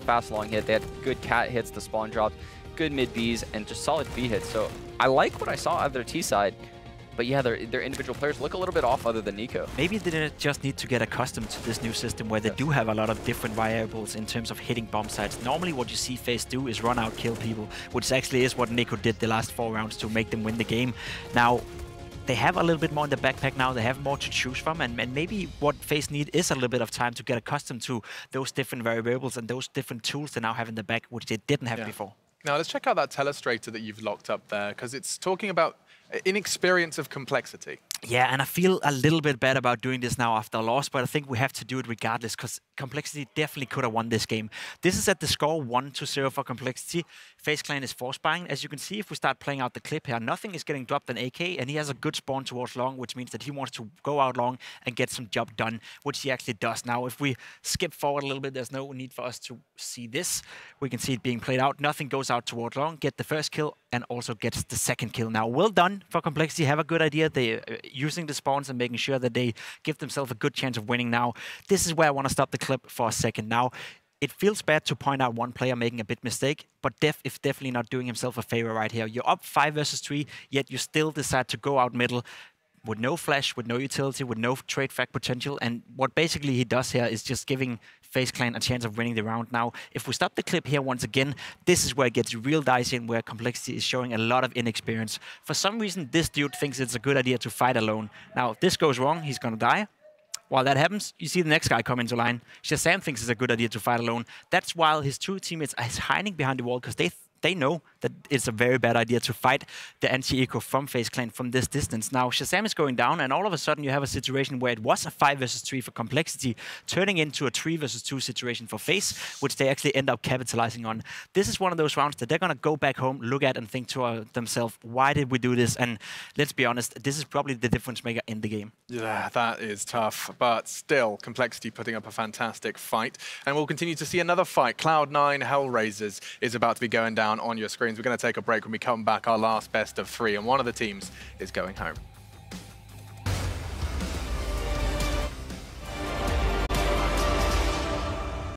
fast long hit. They had good cat hits, the spawn drops, good mid Bs, and just solid B hits. So I like what I saw of their T side. But yeah, their individual players look a little bit off other than Nico. Maybe they just need to get accustomed to this new system where they do have a lot of different variables in terms of hitting bomb sites. Normally what you see FaZe do is run out, kill people, which actually is what Nico did the last 4 rounds to make them win the game. Now, they have a little bit more in the backpack now. They have more to choose from, and maybe what FaZe need is a little bit of time to get accustomed to those different variables and those different tools they now have in the back, which they didn't have before. Now, let's check out that telestrator that you've locked up there, because it's talking about inexperience of compLexity. Yeah, and I feel a little bit bad about doing this now after a loss, but I think we have to do it regardless, because compLexity definitely could have won this game. This is at the score 1-0 for compLexity. FaZe Clan is force buying. As you can see, if we start playing out the clip here, nothing is getting dropped on AK, and he has a good spawn towards long, which means that he wants to go out long and get some job done, which he actually does. Now, if we skip forward a little bit, there's no need for us to see this. We can see it being played out. Nothing goes out towards long, get the first kill, and also gets the second kill. Now, well done for compLexity. Have a good idea. They're using the spawns and making sure that they give themselves a good chance of winning now. This is where I want to stop the clip for a second. Now, it feels bad to point out one player making a bit mistake, but Def is definitely not doing himself a favor right here. You're up 5 versus 3, yet you still decide to go out middle with no flash, with no utility, with no trade frag potential. And what basically he does here is just giving FaZe Clan a chance of winning the round. Now, if we stop the clip here once again, this is where it gets real dicey and where compLexity is showing a lot of inexperience. For some reason, this dude thinks it's a good idea to fight alone. Now, if this goes wrong, he's gonna die. While that happens, you see the next guy come into line. Shazam thinks it's a good idea to fight alone. That's while his two teammates are hiding behind the wall because they know that it's a very bad idea to fight the anti-eco from FaZe Clan from this distance. Now, Shazam is going down, and all of a sudden you have a situation where it was a 5 versus 3 for compLexity, turning into a 3 versus 2 situation for FaZe, which they actually end up capitalizing on. This is one of those rounds that they're going to go back home, look at, and think to themselves, why did we do this? And let's be honest, this is probably the difference maker in the game. Yeah, that is tough, but still, compLexity putting up a fantastic fight. And we'll continue to see another fight. Cloud9 Hellraisers is about to be going down on your screens. We're going to take a break. When we come back, our last best of 3, and one of the teams is going home.